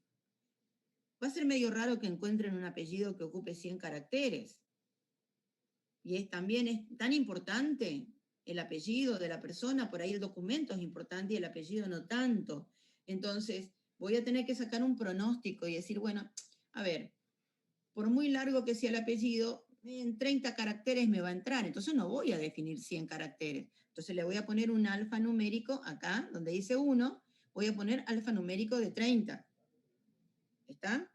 va a ser medio raro que encuentren un apellido que ocupe 100 caracteres. Y también es tan importante el apellido de la persona, por ahí el documento es importante y el apellido no tanto. Entonces, voy a tener que sacar un pronóstico y decir, bueno, a ver, por muy largo que sea el apellido, en 30 caracteres me va a entrar, entonces no voy a definir 100 caracteres. Entonces le voy a poner un alfanumérico acá, donde dice 1, voy a poner alfanumérico de 30. ¿Está?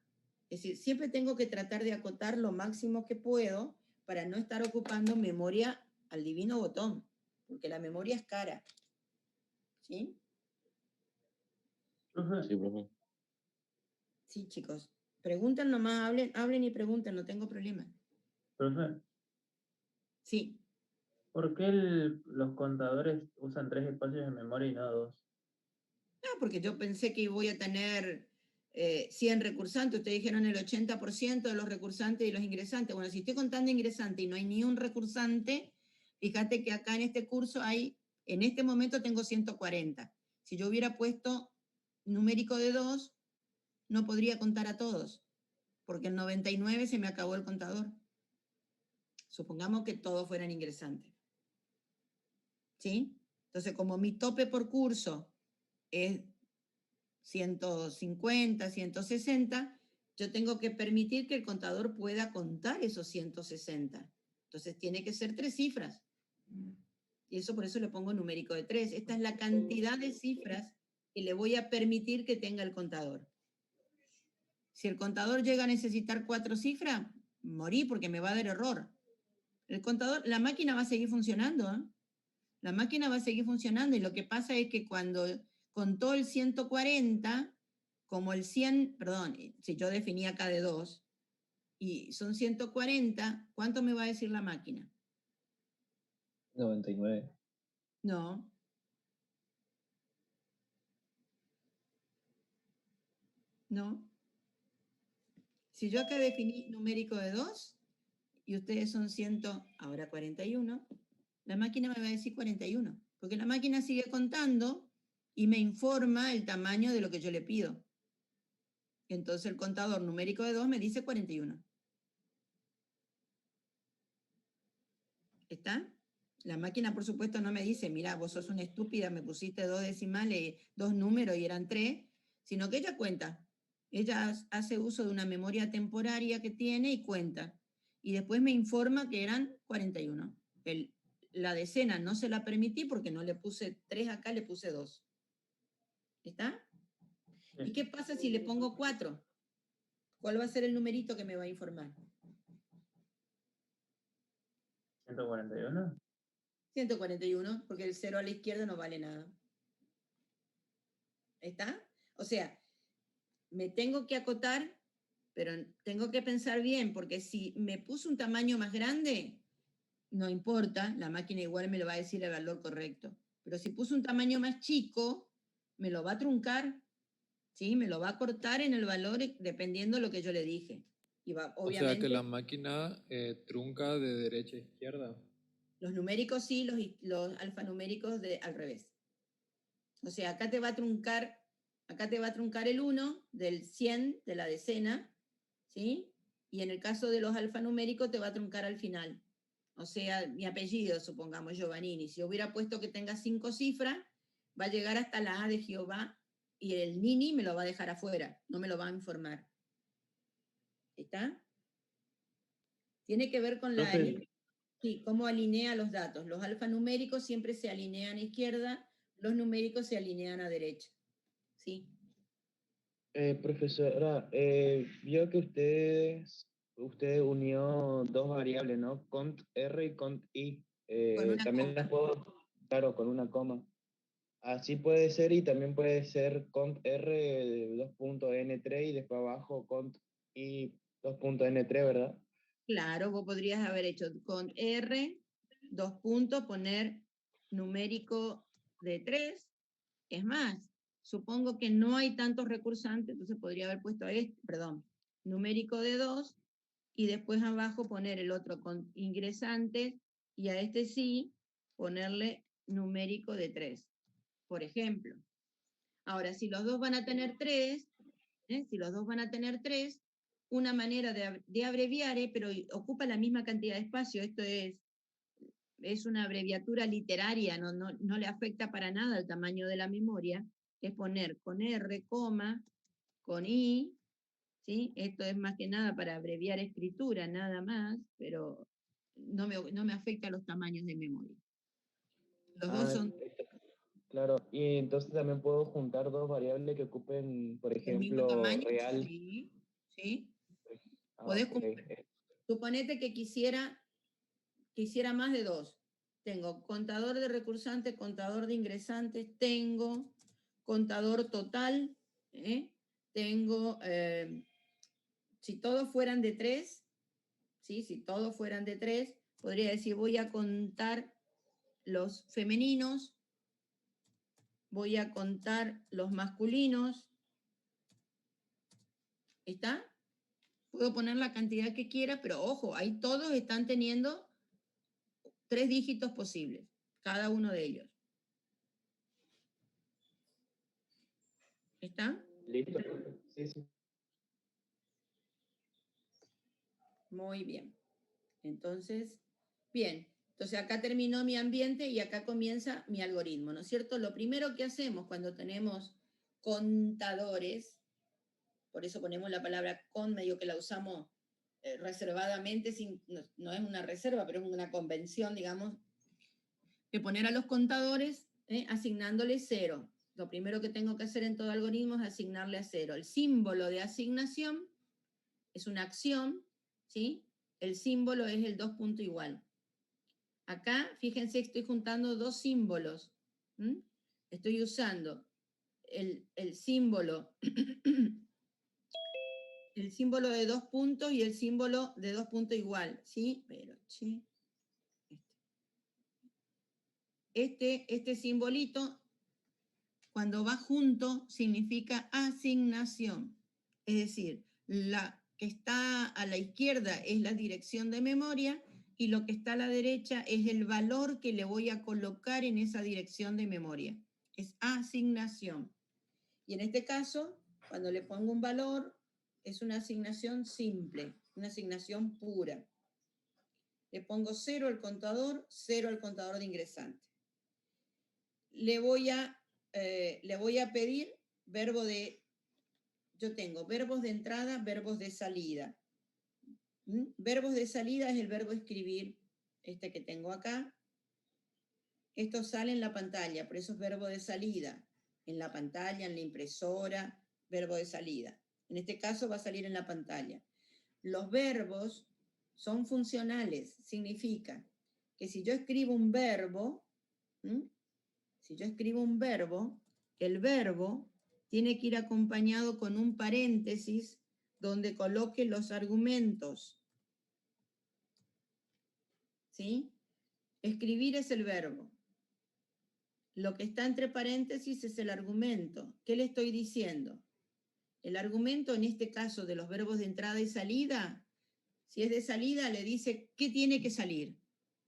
Es decir, siempre tengo que tratar de acotar lo máximo que puedo para no estar ocupando memoria al divino botón, porque la memoria es cara. ¿Sí? Sí, profe. Sí, chicos. Pregunten nomás, hablen y pregunten, no tengo problema. Profe, Sí. ¿por qué los contadores usan 3 espacios de memoria y no 2? No, porque yo pensé que voy a tener 100 recursantes. Ustedes dijeron el 80% de los recursantes y los ingresantes. Bueno, si estoy contando ingresantes y no hay ni un recursante, fíjate que acá en este curso en este momento tengo 140. Si yo hubiera puesto numérico de 2, no podría contar a todos, porque el 99 se me acabó el contador. Supongamos que todos fueran ingresantes. ¿Sí? Entonces, como mi tope por curso es 150, 160, yo tengo que permitir que el contador pueda contar esos 160. Entonces, tiene que ser 3 cifras. Y eso por eso le pongo numérico de 3. Esta es la cantidad de cifras que le voy a permitir que tenga el contador. Si el contador llega a necesitar 4 cifras, morí porque me va a dar error. El contador, la máquina va a seguir funcionando, ¿eh? La máquina va a seguir funcionando y lo que pasa es que cuando contó el 140, como el 100, perdón, si yo definía acá de 2, y son 140, ¿cuánto me va a decir la máquina? 99. No. No. Si yo acá definí numérico de 2 y ustedes son 100, ahora 41, la máquina me va a decir 41, porque la máquina sigue contando y me informa el tamaño de lo que yo le pido. Entonces el contador numérico de 2 me dice 41. ¿Está? La máquina, por supuesto, no me dice, mira, vos sos una estúpida, me pusiste 2 decimales, 2 números y eran 3, sino que ella cuenta. Ella hace uso de una memoria temporaria que tiene y cuenta. y después me informa que eran 41. La decena no se la permití porque no le puse 3 acá, le puse 2. ¿Está? ¿Y qué pasa si le pongo 4? ¿Cuál va a ser el numerito que me va a informar? 141. 141, porque el 0 a la izquierda no vale nada. ¿Está? O sea, me tengo que acotar, pero tengo que pensar bien, porque si me puse un tamaño más grande, no importa, la máquina igual me lo va a decir el valor correcto. Pero si puse un tamaño más chico, me lo va a truncar, ¿sí? Me lo va a cortar en el valor dependiendo de lo que yo le dije. Y va, O sea obviamente, que la máquina trunca de derecha a izquierda. los numéricos sí, los alfanuméricos al revés. O sea, acá te va a truncar el 1 del 100 de la decena, ¿sí? Y en el caso de los alfanuméricos te va a truncar al final. O sea, mi apellido, supongamos, Giovannini. Si hubiera puesto que tenga 5 cifras, va a llegar hasta la A de Jehová y el Nini me lo va a dejar afuera, no me lo va a informar. ¿Está? Tiene que ver con sí, cómo alinea los datos. Los alfanuméricos siempre se alinean a izquierda, los numéricos se alinean a derecha. ¿Sí? Profesora, vio que usted unió dos variables, ¿no? Cont R y cont I. Con una También las puedo, claro, con una coma. Así puede ser, y también puede ser cont R 2.N3 y después abajo cont I 2.N3, ¿verdad? Claro, vos podrías haber hecho con R, 2 puntos, poner numérico de 3. Es más, supongo que no hay tantos recursantes, entonces podría haber puesto numérico de 2 y después abajo poner el otro con ingresantes y a este sí ponerle numérico de 3, por ejemplo. Ahora, si los dos van a tener 3, una manera de abreviar, pero ocupa la misma cantidad de espacio, esto es una abreviatura literaria, no le afecta para nada el tamaño de la memoria, es poner con R, coma, con I, ¿sí? Esto es más que nada para abreviar escritura, nada más, pero no me afecta los tamaños de memoria. Los dos son Claro, y entonces también puedo juntar dos variables que ocupen, por el mismo ejemplo, tamaño, real. sí, ¿sí? Ok. Suponete que quisiera más de 2. Tengo contador de recursantes, contador de ingresantes, tengo contador total, tengo, si todos fueran de 3, ¿sí? Si todos fueran de 3, podría decir voy a contar los femeninos, voy a contar los masculinos, ¿está? Puedo poner la cantidad que quiera, pero ojo, ahí todos están teniendo 3 dígitos posibles, cada uno de ellos. ¿Está? Listo. Sí, sí. Muy bien. Entonces, bien. Entonces acá terminó mi ambiente y acá comienza mi algoritmo, ¿no es cierto? Lo primero que hacemos cuando tenemos contadores, por eso ponemos la palabra con, medio que la usamos reservadamente, no es una reserva, pero es una convención, digamos, de poner a los contadores asignándoles 0. Lo primero que tengo que hacer en todo algoritmo es asignarle a 0. El símbolo de asignación es una acción, ¿sí? El símbolo es el 2 punto igual. Acá, fíjense, estoy juntando dos símbolos. Estoy usando el símbolo el símbolo de 2 puntos y el símbolo de 2 puntos igual, ¿sí? Pero, este simbolito, cuando va junto, significa asignación. Es decir, la que está a la izquierda es la dirección de memoria y lo que está a la derecha es el valor que le voy a colocar en esa dirección de memoria. Es asignación. Y en este caso, cuando le pongo un valor, es una asignación simple, una asignación pura. Le pongo 0 al contador, 0 al contador de ingresantes. Le voy a pedir yo tengo verbos de entrada, verbos de salida. Verbos de salida es el verbo escribir, este que tengo acá. Esto sale en la pantalla, por eso es verbo de salida. En la pantalla, en la impresora, verbo de salida. En este caso va a salir en la pantalla. Los verbos son funcionales, significa que si yo escribo un verbo, el verbo tiene que ir acompañado con un paréntesis donde coloque los argumentos. ¿Sí? Escribir es el verbo. Lo que está entre paréntesis es el argumento. ¿Qué le estoy diciendo? El argumento, en este caso, de los verbos de entrada y salida, si es de salida, le dice qué tiene que salir.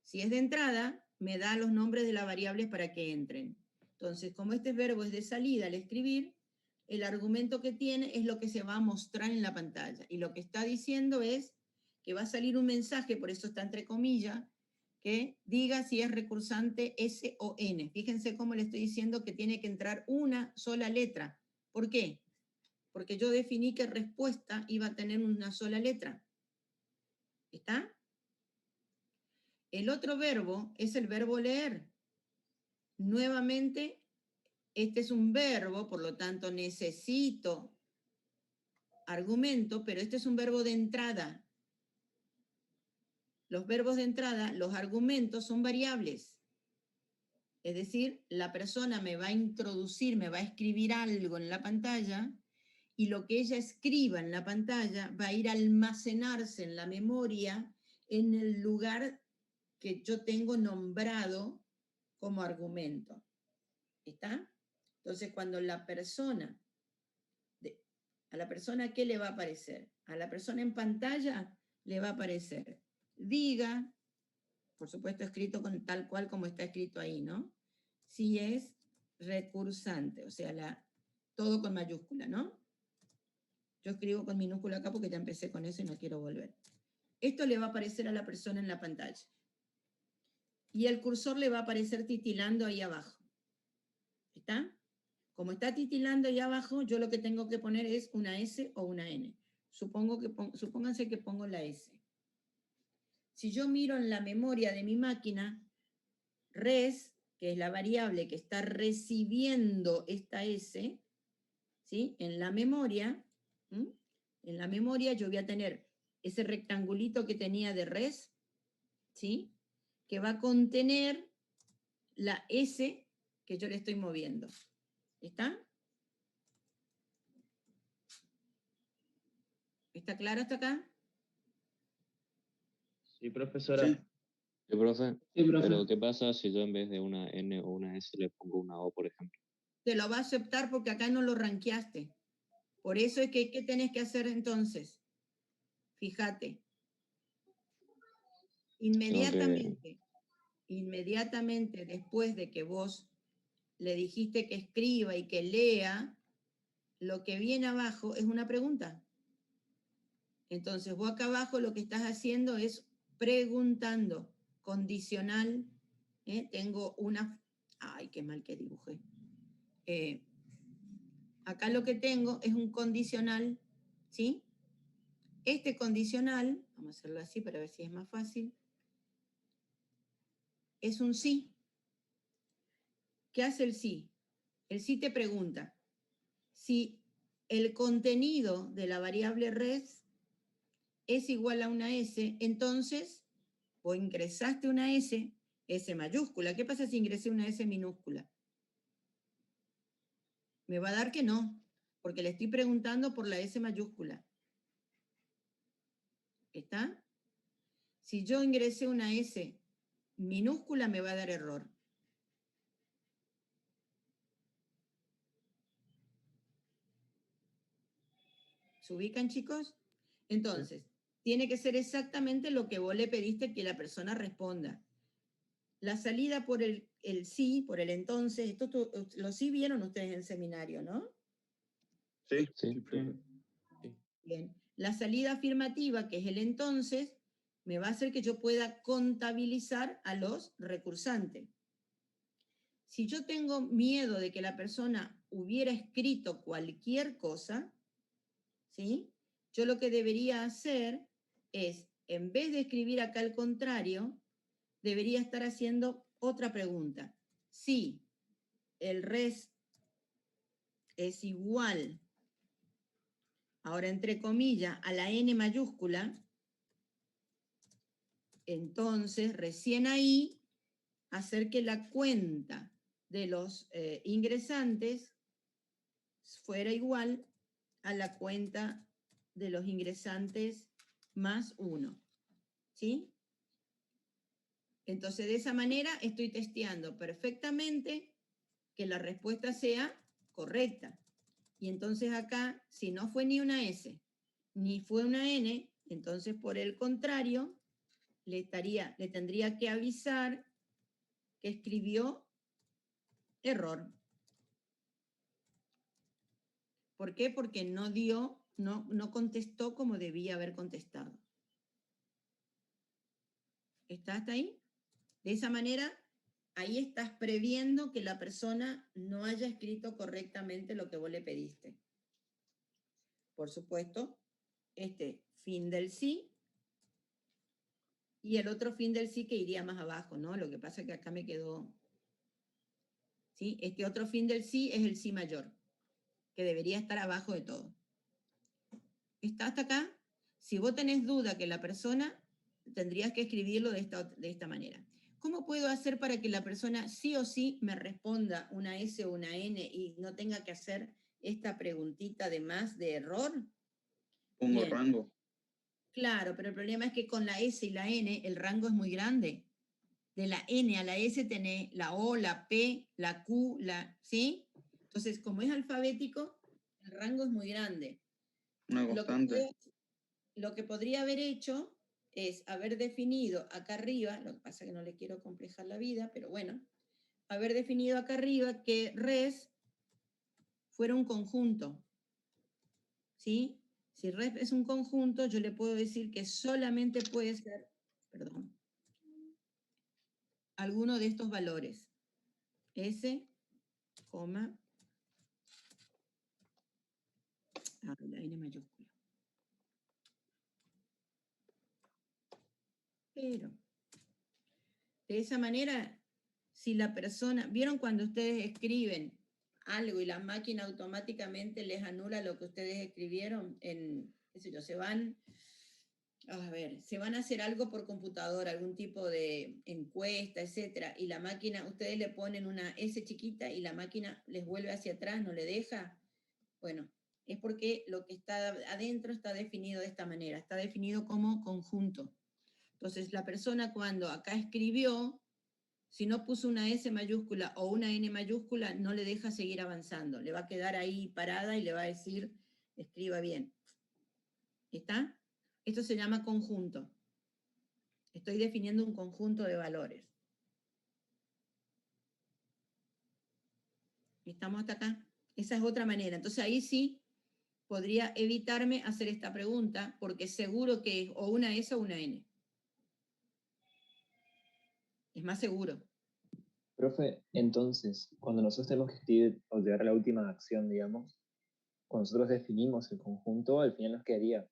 Si es de entrada, me da los nombres de las variables para que entren. Entonces, como este verbo es de salida al escribir, el argumento que tiene es lo que se va a mostrar en la pantalla. Y lo que está diciendo es que va a salir un mensaje, por eso está entre comillas, que diga si es recursante S o N. Fíjense cómo le estoy diciendo que tiene que entrar una sola letra. ¿Por qué? Porque yo definí que respuesta iba a tener una sola letra. ¿Está? El otro verbo es el verbo leer. Nuevamente, este es un verbo, por lo tanto necesito argumento, pero este es un verbo de entrada. Los verbos de entrada, los argumentos son variables. Es decir, la persona me va a introducir, me va a escribir algo en la pantalla y lo que ella escriba en la pantalla va a ir a almacenarse en la memoria en el lugar que yo tengo nombrado como argumento. ¿Está? Entonces, cuando la persona, a la persona, ¿qué le va a aparecer? A la persona en pantalla le va a aparecer diga, por supuesto escrito con tal cual como está escrito ahí, ¿no? Si es recursante, o sea, todo con mayúscula, ¿no? Yo escribo con minúscula acá porque ya empecé con eso y no quiero volver. Esto le va a aparecer a la persona en la pantalla. Y el cursor le va a aparecer titilando ahí abajo. ¿Está? Como está titilando ahí abajo, yo lo que tengo que poner es una S o una N. Supónganse que pongo la S. Si yo miro en la memoria de mi máquina, res, que es la variable que está recibiendo esta S, ¿sí? En la memoria yo voy a tener ese rectangulito que tenía de res, ¿sí? Que va a contener la S que yo le estoy moviendo. ¿Está? ¿Está claro hasta acá? Sí, profesora. Sí, profe. Sí, profe. Pero ¿qué pasa si yo en vez de una N o una S le pongo una O, por ejemplo? Te lo va a aceptar porque acá no lo ranqueaste. Por eso es que, ¿qué tenés que hacer entonces? Fíjate. Inmediatamente después de que vos le dijiste que escriba y que lea, lo que viene abajo es una pregunta. Entonces vos acá abajo lo que estás haciendo es preguntando, condicional. Tengo una... Ay, qué mal que dibujé. Acá lo que tengo es un condicional, ¿sí? Este condicional, vamos a hacerlo así para ver si es más fácil, es un sí. ¿Qué hace el sí? El sí te pregunta si el contenido de la variable res es igual a una S, entonces vos ingresaste una S mayúscula. ¿Qué pasa si ingresé una S minúscula? Me va a dar que no, porque le estoy preguntando por la S mayúscula. ¿Está? Si yo ingresé una S minúscula, me va a dar error. ¿Se ubican, chicos? Entonces, tiene que ser exactamente lo que vos le pediste que la persona responda. La salida por el sí, por el entonces, esto lo sí vieron ustedes en el seminario, ¿no? Sí. Sí. Bien. La salida afirmativa, que es el entonces, me va a hacer que yo pueda contabilizar a los recursantes. Si yo tengo miedo de que la persona hubiera escrito cualquier cosa, ¿sí? Yo lo que debería hacer es en vez de escribir acá el contrario, debería estar haciendo otra pregunta. Si el res es igual, ahora entre comillas, a la n mayúscula, entonces recién ahí hacer que la cuenta de los ingresantes fuera igual a la cuenta de los ingresantes más 1. ¿Sí? Entonces, de esa manera estoy testeando perfectamente que la respuesta sea correcta. Y entonces acá, si no fue ni una S, ni fue una N, entonces por el contrario, le tendría que avisar que escribió error. ¿Por qué? Porque no contestó como debía haber contestado. ¿Está hasta ahí? De esa manera, ahí estás previendo que la persona no haya escrito correctamente lo que vos le pediste. Por supuesto, este fin del sí y el otro fin del sí que iría más abajo, ¿no? Lo que pasa es que acá me quedó... ¿Sí? Este otro fin del sí es el sí mayor, que debería estar abajo de todo. ¿Está hasta acá? Si vos tenés duda que la persona, tendrías que escribirlo de esta manera. ¿Cómo puedo hacer para que la persona sí o sí me responda una S o una N y no tenga que hacer esta preguntita de más de error? Pongo Bien. rango. Claro, pero el problema es que con la S y la N el rango es muy grande. De la N a la S tenés la O, la P, la Q, ¿sí? Entonces, como es alfabético, el rango es muy grande. Una constante. Lo que podría haber hecho es haber definido acá arriba, lo que pasa es que no le quiero complejar la vida, pero bueno, haber definido acá arriba que res fuera un conjunto, ¿sí? Si res es un conjunto, yo le puedo decir que solamente puede ser, perdón, alguno de estos valores. S, coma, la N mayúscula. Pero, de esa manera, si la persona, ¿vieron cuando ustedes escriben algo y la máquina automáticamente les anula lo que ustedes escribieron? Qué sé yo, se van a hacer algo por computadora, algún tipo de encuesta, etcétera, y la máquina, ustedes le ponen una S chiquita y la máquina les vuelve hacia atrás, no le deja. Bueno, es porque lo que está adentro está definido de esta manera, está definido como conjunto. Entonces, la persona cuando acá escribió, si no puso una S mayúscula o una N mayúscula, no le deja seguir avanzando. Le va a quedar ahí parada y le va a decir, escriba bien. ¿Está? Esto se llama conjunto. Estoy definiendo un conjunto de valores. ¿Estamos hasta acá? Esa es otra manera. Entonces ahí sí podría evitarme hacer esta pregunta porque seguro que es o una S o una N. Es más seguro. Profe, entonces, cuando nosotros tenemos que escribir o llegar a la última acción, digamos, cuando nosotros definimos el conjunto, al final nos quedaría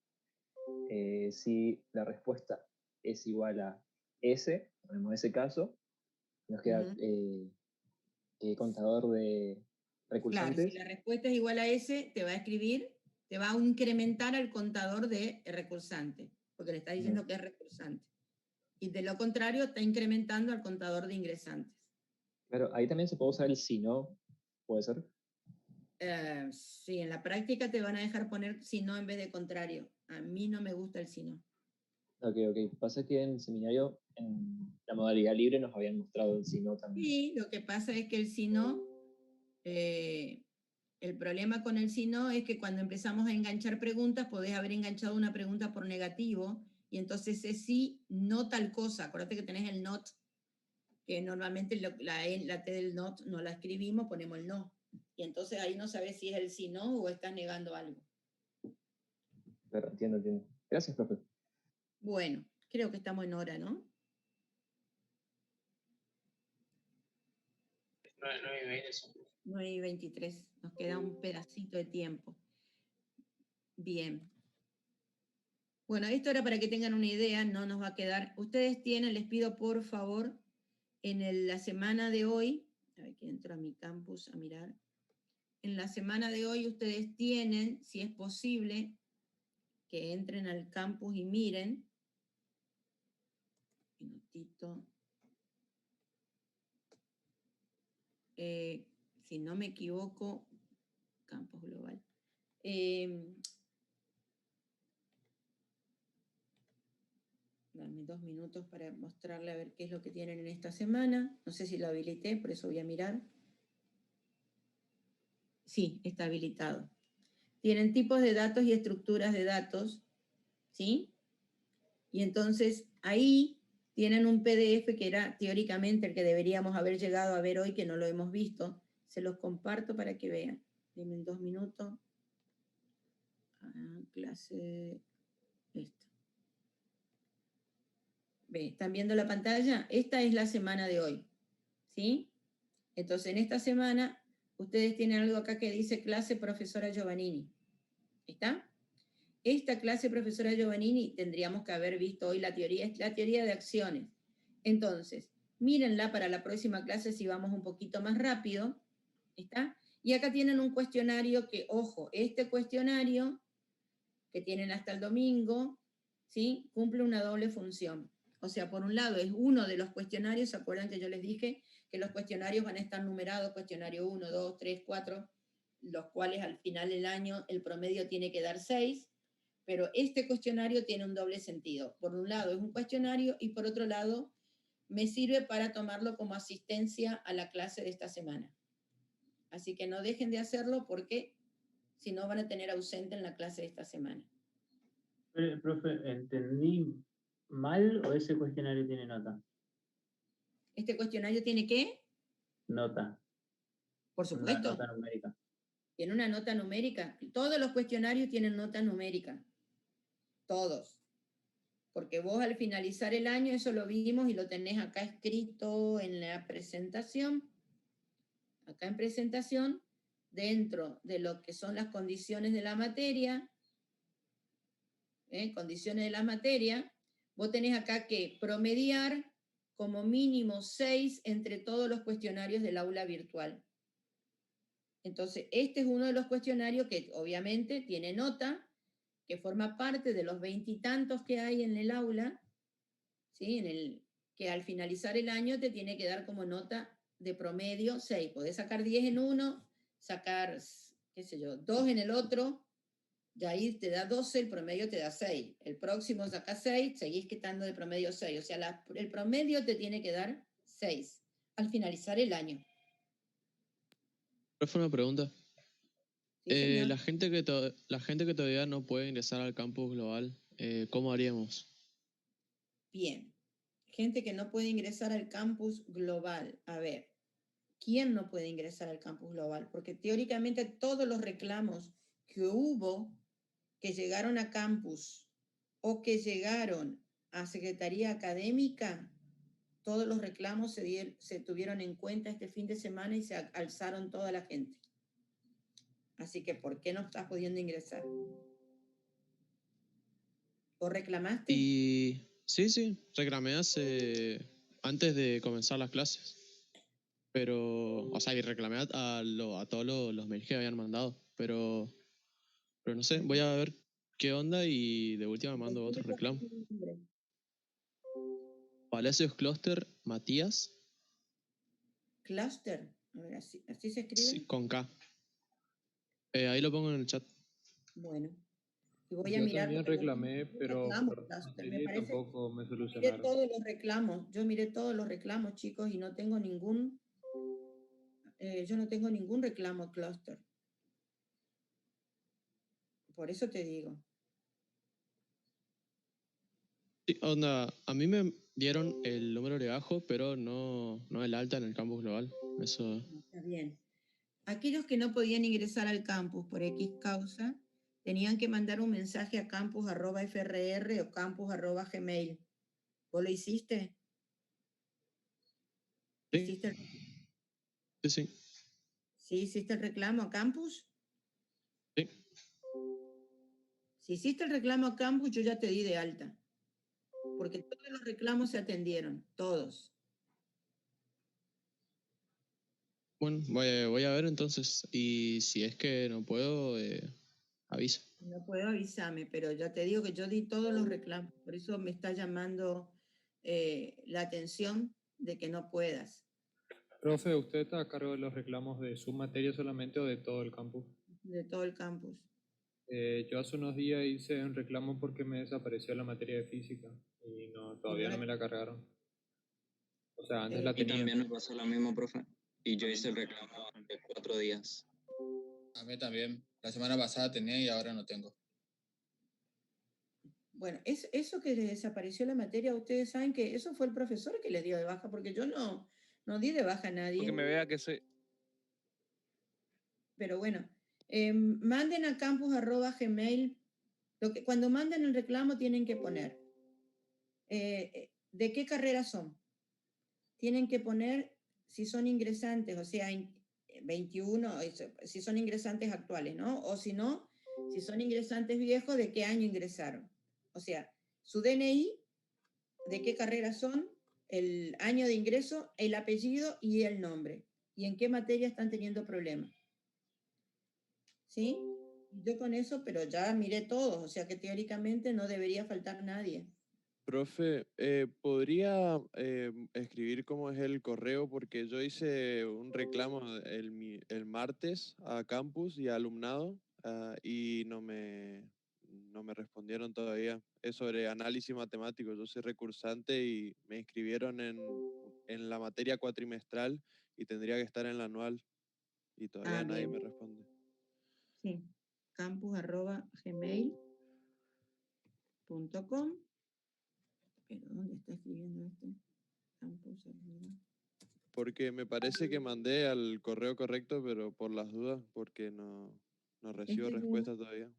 si la respuesta es igual a S, ponemos ese caso, nos queda contador de recursantes. Claro, si la respuesta es igual a S, te va a escribir, te va a incrementar al contador de recursante, porque le está diciendo que es recursante. Y de lo contrario, está incrementando al contador de ingresantes. Claro, ahí también se puede usar el si no, ¿puede ser? Sí, en la práctica te van a dejar poner si no en vez de contrario. A mí no me gusta el si no. Ok. Pasa que en el seminario, en la modalidad libre, nos habían mostrado el si no también. Sí, lo que pasa es que el si no, el problema con el si no es que cuando empezamos a enganchar preguntas, podés haber enganchado una pregunta por negativo, y entonces es sí, no tal cosa. Acuérdate que tenés el not, que normalmente la T del not no la escribimos, ponemos el no. Y entonces ahí no sabes si es el sí no o estás negando algo. Claro, entiendo. Gracias, profe. Bueno, creo que estamos en hora, ¿no? 9:23. Nos queda un pedacito de tiempo. Bien. Bueno, esto era para que tengan una idea, no nos va a quedar. Ustedes tienen, les pido por favor, en la semana de hoy, a ver que entro a mi campus a mirar. En la semana de hoy ustedes tienen, si es posible, que entren al campus y miren. Un minutito. Si no me equivoco, campus global. Dame 2 minutos para mostrarle a ver qué es lo que tienen en esta semana. No sé si lo habilité, por eso voy a mirar. Sí, está habilitado. Tienen tipos de datos y estructuras de datos, ¿sí? Y entonces ahí tienen un PDF que era teóricamente el que deberíamos haber llegado a ver hoy, que no lo hemos visto. Se los comparto para que vean. Denme 2 minutos. Clase... Esto. ¿Ve? ¿Están viendo la pantalla? Esta es la semana de hoy, ¿sí? Entonces, en esta semana, ustedes tienen algo acá que dice clase profesora Giovannini. ¿Está? Esta clase profesora Giovannini tendríamos que haber visto hoy la teoría, es la teoría de acciones. Entonces, mírenla para la próxima clase si vamos un poquito más rápido. ¿Está? Y acá tienen un cuestionario que, ojo, este cuestionario que tienen hasta el domingo, ¿sí? Cumple una doble función. O sea, por un lado es uno de los cuestionarios, ¿se acuerdan que yo les dije que los cuestionarios van a estar numerados, cuestionario 1, 2, 3, 4, los cuales al final del año el promedio tiene que dar 6, pero este cuestionario tiene un doble sentido. Por un lado es un cuestionario y por otro lado me sirve para tomarlo como asistencia a la clase de esta semana. Así que no dejen de hacerlo porque si no van a tener ausente en la clase de esta semana. Profe, ¿entendí mal o ese cuestionario tiene nota? ¿Este cuestionario tiene qué? Nota. Por supuesto. Una nota numérica. Tiene una nota numérica. Todos los cuestionarios tienen nota numérica. Todos. Porque vos al finalizar el año, eso lo vimos y lo tenés acá escrito en la presentación. Acá en presentación, dentro de lo que son las condiciones de la materia, condiciones de la materia, vos tenés acá que promediar como mínimo 6 entre todos los cuestionarios del aula virtual. Entonces, este es uno de los cuestionarios que obviamente tiene nota, que forma parte de los 20 y tantos que hay en el aula, ¿sí? Que al finalizar el año te tiene que dar como nota de promedio 6. Podés sacar 10 en uno, sacar, qué sé yo, 2 en el otro, y ahí te da 12, el promedio te da 6. El próximo saca 6, seguís quitando de promedio 6. O sea, el promedio te tiene que dar 6 al finalizar el año. Profe, una pregunta. Sí, la gente que todavía no puede ingresar al campus global, ¿cómo haríamos? Bien. Gente que no puede ingresar al campus global. A ver, ¿quién no puede ingresar al campus global? Porque teóricamente todos los reclamos que hubo, que llegaron a campus o que llegaron a secretaría académica, todos los reclamos se tuvieron en cuenta este fin de semana y se alzaron toda la gente. Así que, ¿por qué no estás pudiendo ingresar? ¿O reclamaste? Y sí, reclamé antes de comenzar las clases. Pero, o sea, y reclamé a todos los mails que habían mandado. Pero no sé, voy a ver qué onda y de última mando otro reclamo. Palacios Cluster, Matías. Cluster, a ver, ¿así se escribe? Sí, con K. Ahí lo pongo en el chat. Bueno, y voy a Yo mirar. también reclamé, pero Me parece, tampoco me miré solucionaron. todos los reclamos. Yo miré todos los reclamos, chicos, y no tengo ningún. Yo no tengo ningún reclamo Cluster. Por eso te digo. Sí, onda, a mí me dieron el número de bajo, pero no el alta en el campus global. Eso. Está bien. Aquellos que no podían ingresar al campus por X causa, tenían que mandar un mensaje a campus@frr o campus@gmail. ¿Vos lo hiciste? Sí. ¿Hiciste Sí. ¿Sí hiciste el reclamo a campus? Sí. Si hiciste el reclamo a campus, yo ya te di de alta. Porque todos los reclamos se atendieron, todos. Bueno, voy a ver entonces. Y si es que no puedo, avisa. No puedo avisarme, pero ya te digo que yo di todos los reclamos. Por eso me está llamando la atención de que no puedas. Profe, ¿usted está a cargo de los reclamos de su materia solamente o de todo el campus? De todo el campus. Yo hace unos días hice un reclamo porque me desapareció la materia de física y todavía no me la cargaron. O sea, antes la Y tenía. también me pasó lo mismo, profe. Y yo hice el reclamo de 4 días. A mí también. La semana pasada tenía y ahora no tengo. Bueno, eso que les desapareció la materia, ustedes saben que eso fue el profesor que les dio de baja, porque yo no di de baja a nadie. Porque me vea que soy... Pero bueno, manden a campus@gmail. Cuando manden el reclamo tienen que poner de qué carrera son. Tienen que poner si son ingresantes, o sea, 21, si son ingresantes actuales, ¿no? O si no, si son ingresantes viejos, de qué año ingresaron. O sea, su DNI, de qué carrera son, el año de ingreso, el apellido y el nombre. Y en qué materia están teniendo problemas. ¿Sí? Yo con eso, pero ya miré todos, o sea que teóricamente no debería faltar nadie. Profe, ¿podría escribir cómo es el correo? Porque yo hice un reclamo el martes a campus y a alumnado y no me respondieron todavía. Es sobre análisis matemático. Yo soy recursante y me inscribieron en la materia cuatrimestral y tendría que estar en la anual y todavía nadie Bien. me responde. Sí, campus@gmail.com. ¿Pero dónde está escribiendo esto? Campus. Porque me parece que mandé al correo correcto, pero por las dudas, porque no recibo Este es respuesta todavía.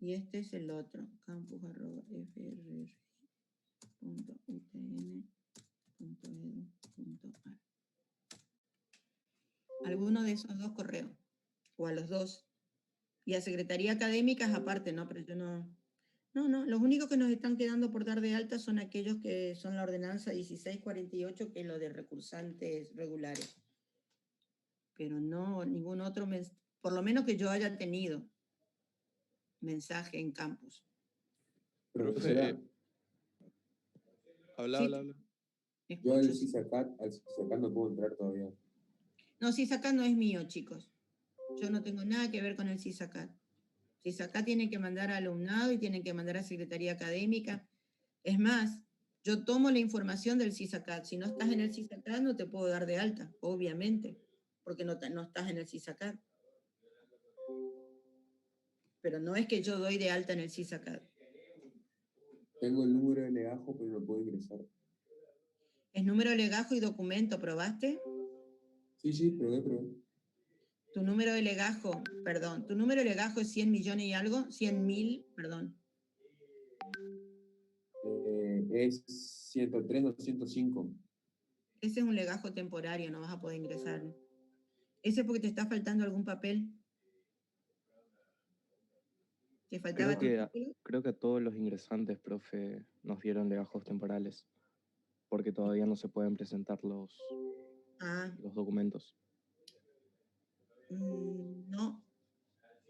Y este es el otro, campus@frr.utn.edu.ar. Alguno de esos dos correos, o a los dos. Y a Secretaría Académicas aparte, ¿no? Pero yo no, los únicos que nos están quedando por dar de alta son aquellos que son la ordenanza 1648, que es lo de recursantes regulares. Pero no, ningún otro, por lo menos que yo haya tenido mensaje en campus. Profe, habla. Yo al CISACAT no puedo entrar todavía. No, CISACAT no es mío, chicos. Yo no tengo nada que ver con el CISACAT. CISACAT tiene que mandar a alumnado y tiene que mandar a Secretaría Académica. Es más, yo tomo la información del CISACAT. Si no estás en el CISACAT, no te puedo dar de alta, obviamente, porque no estás en el CISACAT. Pero no es que yo doy de alta en el CISACAT. Tengo el número de legajo, pero no puedo ingresar. ¿Es número de legajo y documento? ¿Probaste? Sí, probé. Tu número de legajo, perdón, tu número de legajo es 100 millones y algo, 100.000, perdón. Es 103 o 105. Ese es un legajo temporario, no vas a poder ingresar. Ese es porque te está faltando algún papel. ¿Te faltaba Creo que a todos los ingresantes, profe, nos dieron legajos temporales, porque todavía no se pueden presentar los documentos.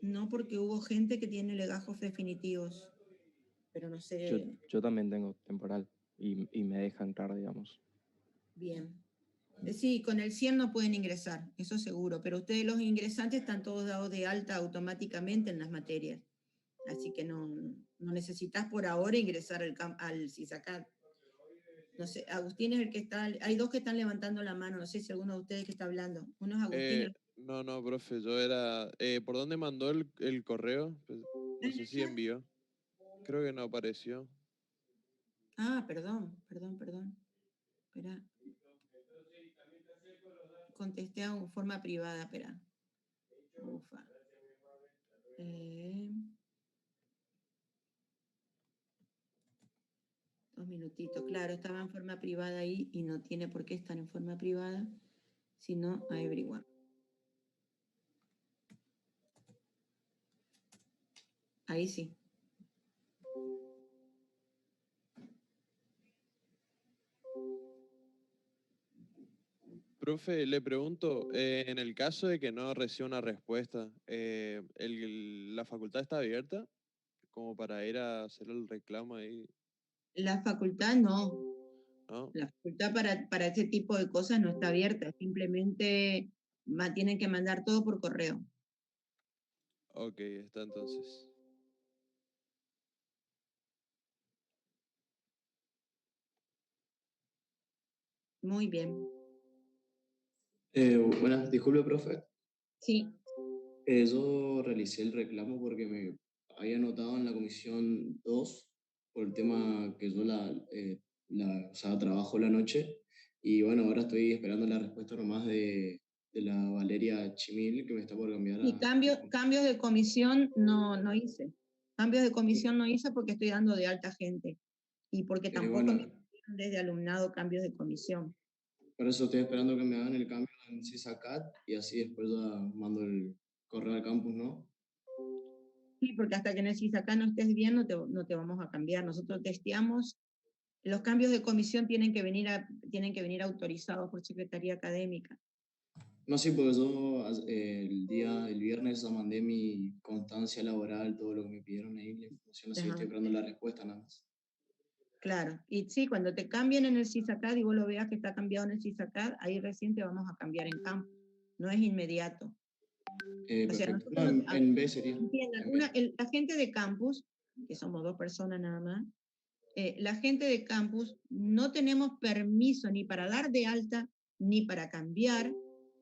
No, porque hubo gente que tiene legajos definitivos, pero no sé. Yo también tengo temporal y me deja entrar, digamos. Bien. Sí, con el 100 no pueden ingresar, eso seguro, pero ustedes los ingresantes están todos dados de alta automáticamente en las materias, así que no necesitas por ahora ingresar al CISACAT. No sé, Agustín es el que está, hay dos que están levantando la mano, no sé si alguno de ustedes que está hablando. Uno es Agustín. No, profe, yo era... ¿por dónde mandó el correo? Pues, no sé si envió. Creo que no apareció. Perdón. Espera. Contesté a forma privada, espera. Ufa. 2 minutitos. Claro, estaba en forma privada ahí y no tiene por qué estar en forma privada, sino a everyone. Ahí sí. Profe, le pregunto, en el caso de que no reciba una respuesta, ¿la facultad está abierta como para ir a hacer el reclamo ahí? La facultad no. ¿No? La facultad para ese tipo de cosas no está abierta. Simplemente tienen que mandar todo por correo. Ok, está entonces. Muy bien. Buenas, disculpe, profe. Sí. Yo realicé el reclamo porque me había anotado en la comisión 2 por el tema que yo o sea, trabajo la noche. Y bueno, ahora estoy esperando la respuesta nomás de la Valeria Chimil, que me está por cambiar Y a... cambios de comisión no hice. Cambios de comisión no hice porque estoy dando de alta gente. Y porque tampoco bueno, me pidieron desde alumnado cambios de comisión. por eso estoy esperando que me hagan el cambio en CISACAT y así después ya mando el correo al campus, ¿no? Sí, porque hasta que en el CISACAT no estés bien, no te vamos a cambiar. Nosotros testeamos. Los cambios de comisión tienen que venir autorizados por Secretaría Académica. No, sí, porque yo el viernes ya mandé mi constancia laboral, todo lo que me pidieron ahí, la información, así que estoy esperando la respuesta nada más. Claro, y sí, cuando te cambien en el CISACAD y vos lo veas que está cambiado en el CISACAD, ahí recién te vamos a cambiar en campo. No es inmediato. O sea, Perfecto. nosotros, No, en B sería. entiendan, En B. la gente de campus, que somos 2 personas nada más, la gente de campus no tenemos permiso ni para dar de alta ni para cambiar.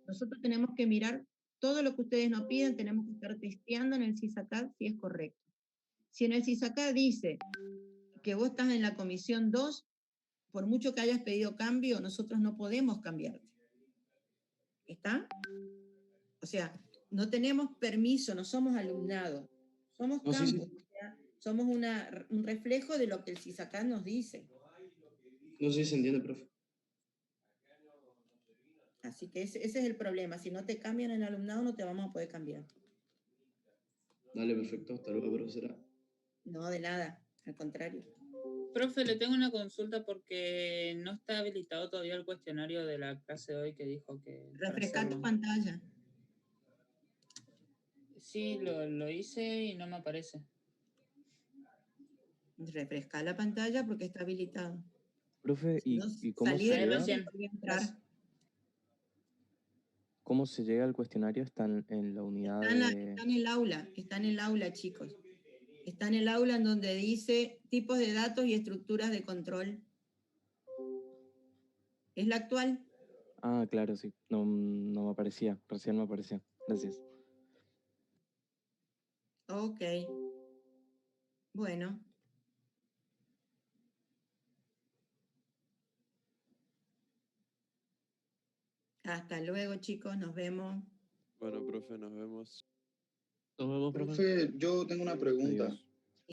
Nosotros tenemos que mirar todo lo que ustedes nos piden, tenemos que estar testeando en el CISACAD si es correcto. Si en el CISACAD dice que vos estás en la comisión 2, por mucho que hayas pedido cambio, nosotros no podemos cambiarte. ¿Está? O sea, no tenemos permiso, no somos alumnado, somos No, campus, sí, sí. o sea, somos un reflejo de lo que el CISACAD nos dice. No sé si se entiende, profe. Así que ese es el problema. Si no te cambian el alumnado, no te vamos a poder cambiar. Dale, perfecto. Hasta luego, profesora. No, de nada, al contrario. Profe, le tengo una consulta porque no está habilitado todavía el cuestionario de la clase de hoy que dijo que... Refresca tu pantalla. Sí, lo hice y no me aparece. Refresca la pantalla porque está habilitado. Profe, Si no, ¿y cómo salí se de llega? recién podía entrar. ¿Cómo se llega al cuestionario? ¿Están en la unidad de...? Está en el aula, chicos. Está en el aula en donde dice tipos de datos y estructuras de control. ¿Es la actual? Ah, claro, sí. No me aparecía. Recién me apareció. Gracias. Ok. Bueno. Hasta luego, chicos. Nos vemos. Bueno, profe, nos vemos. Nos vemos, Profe, yo tengo una pregunta. Adiós.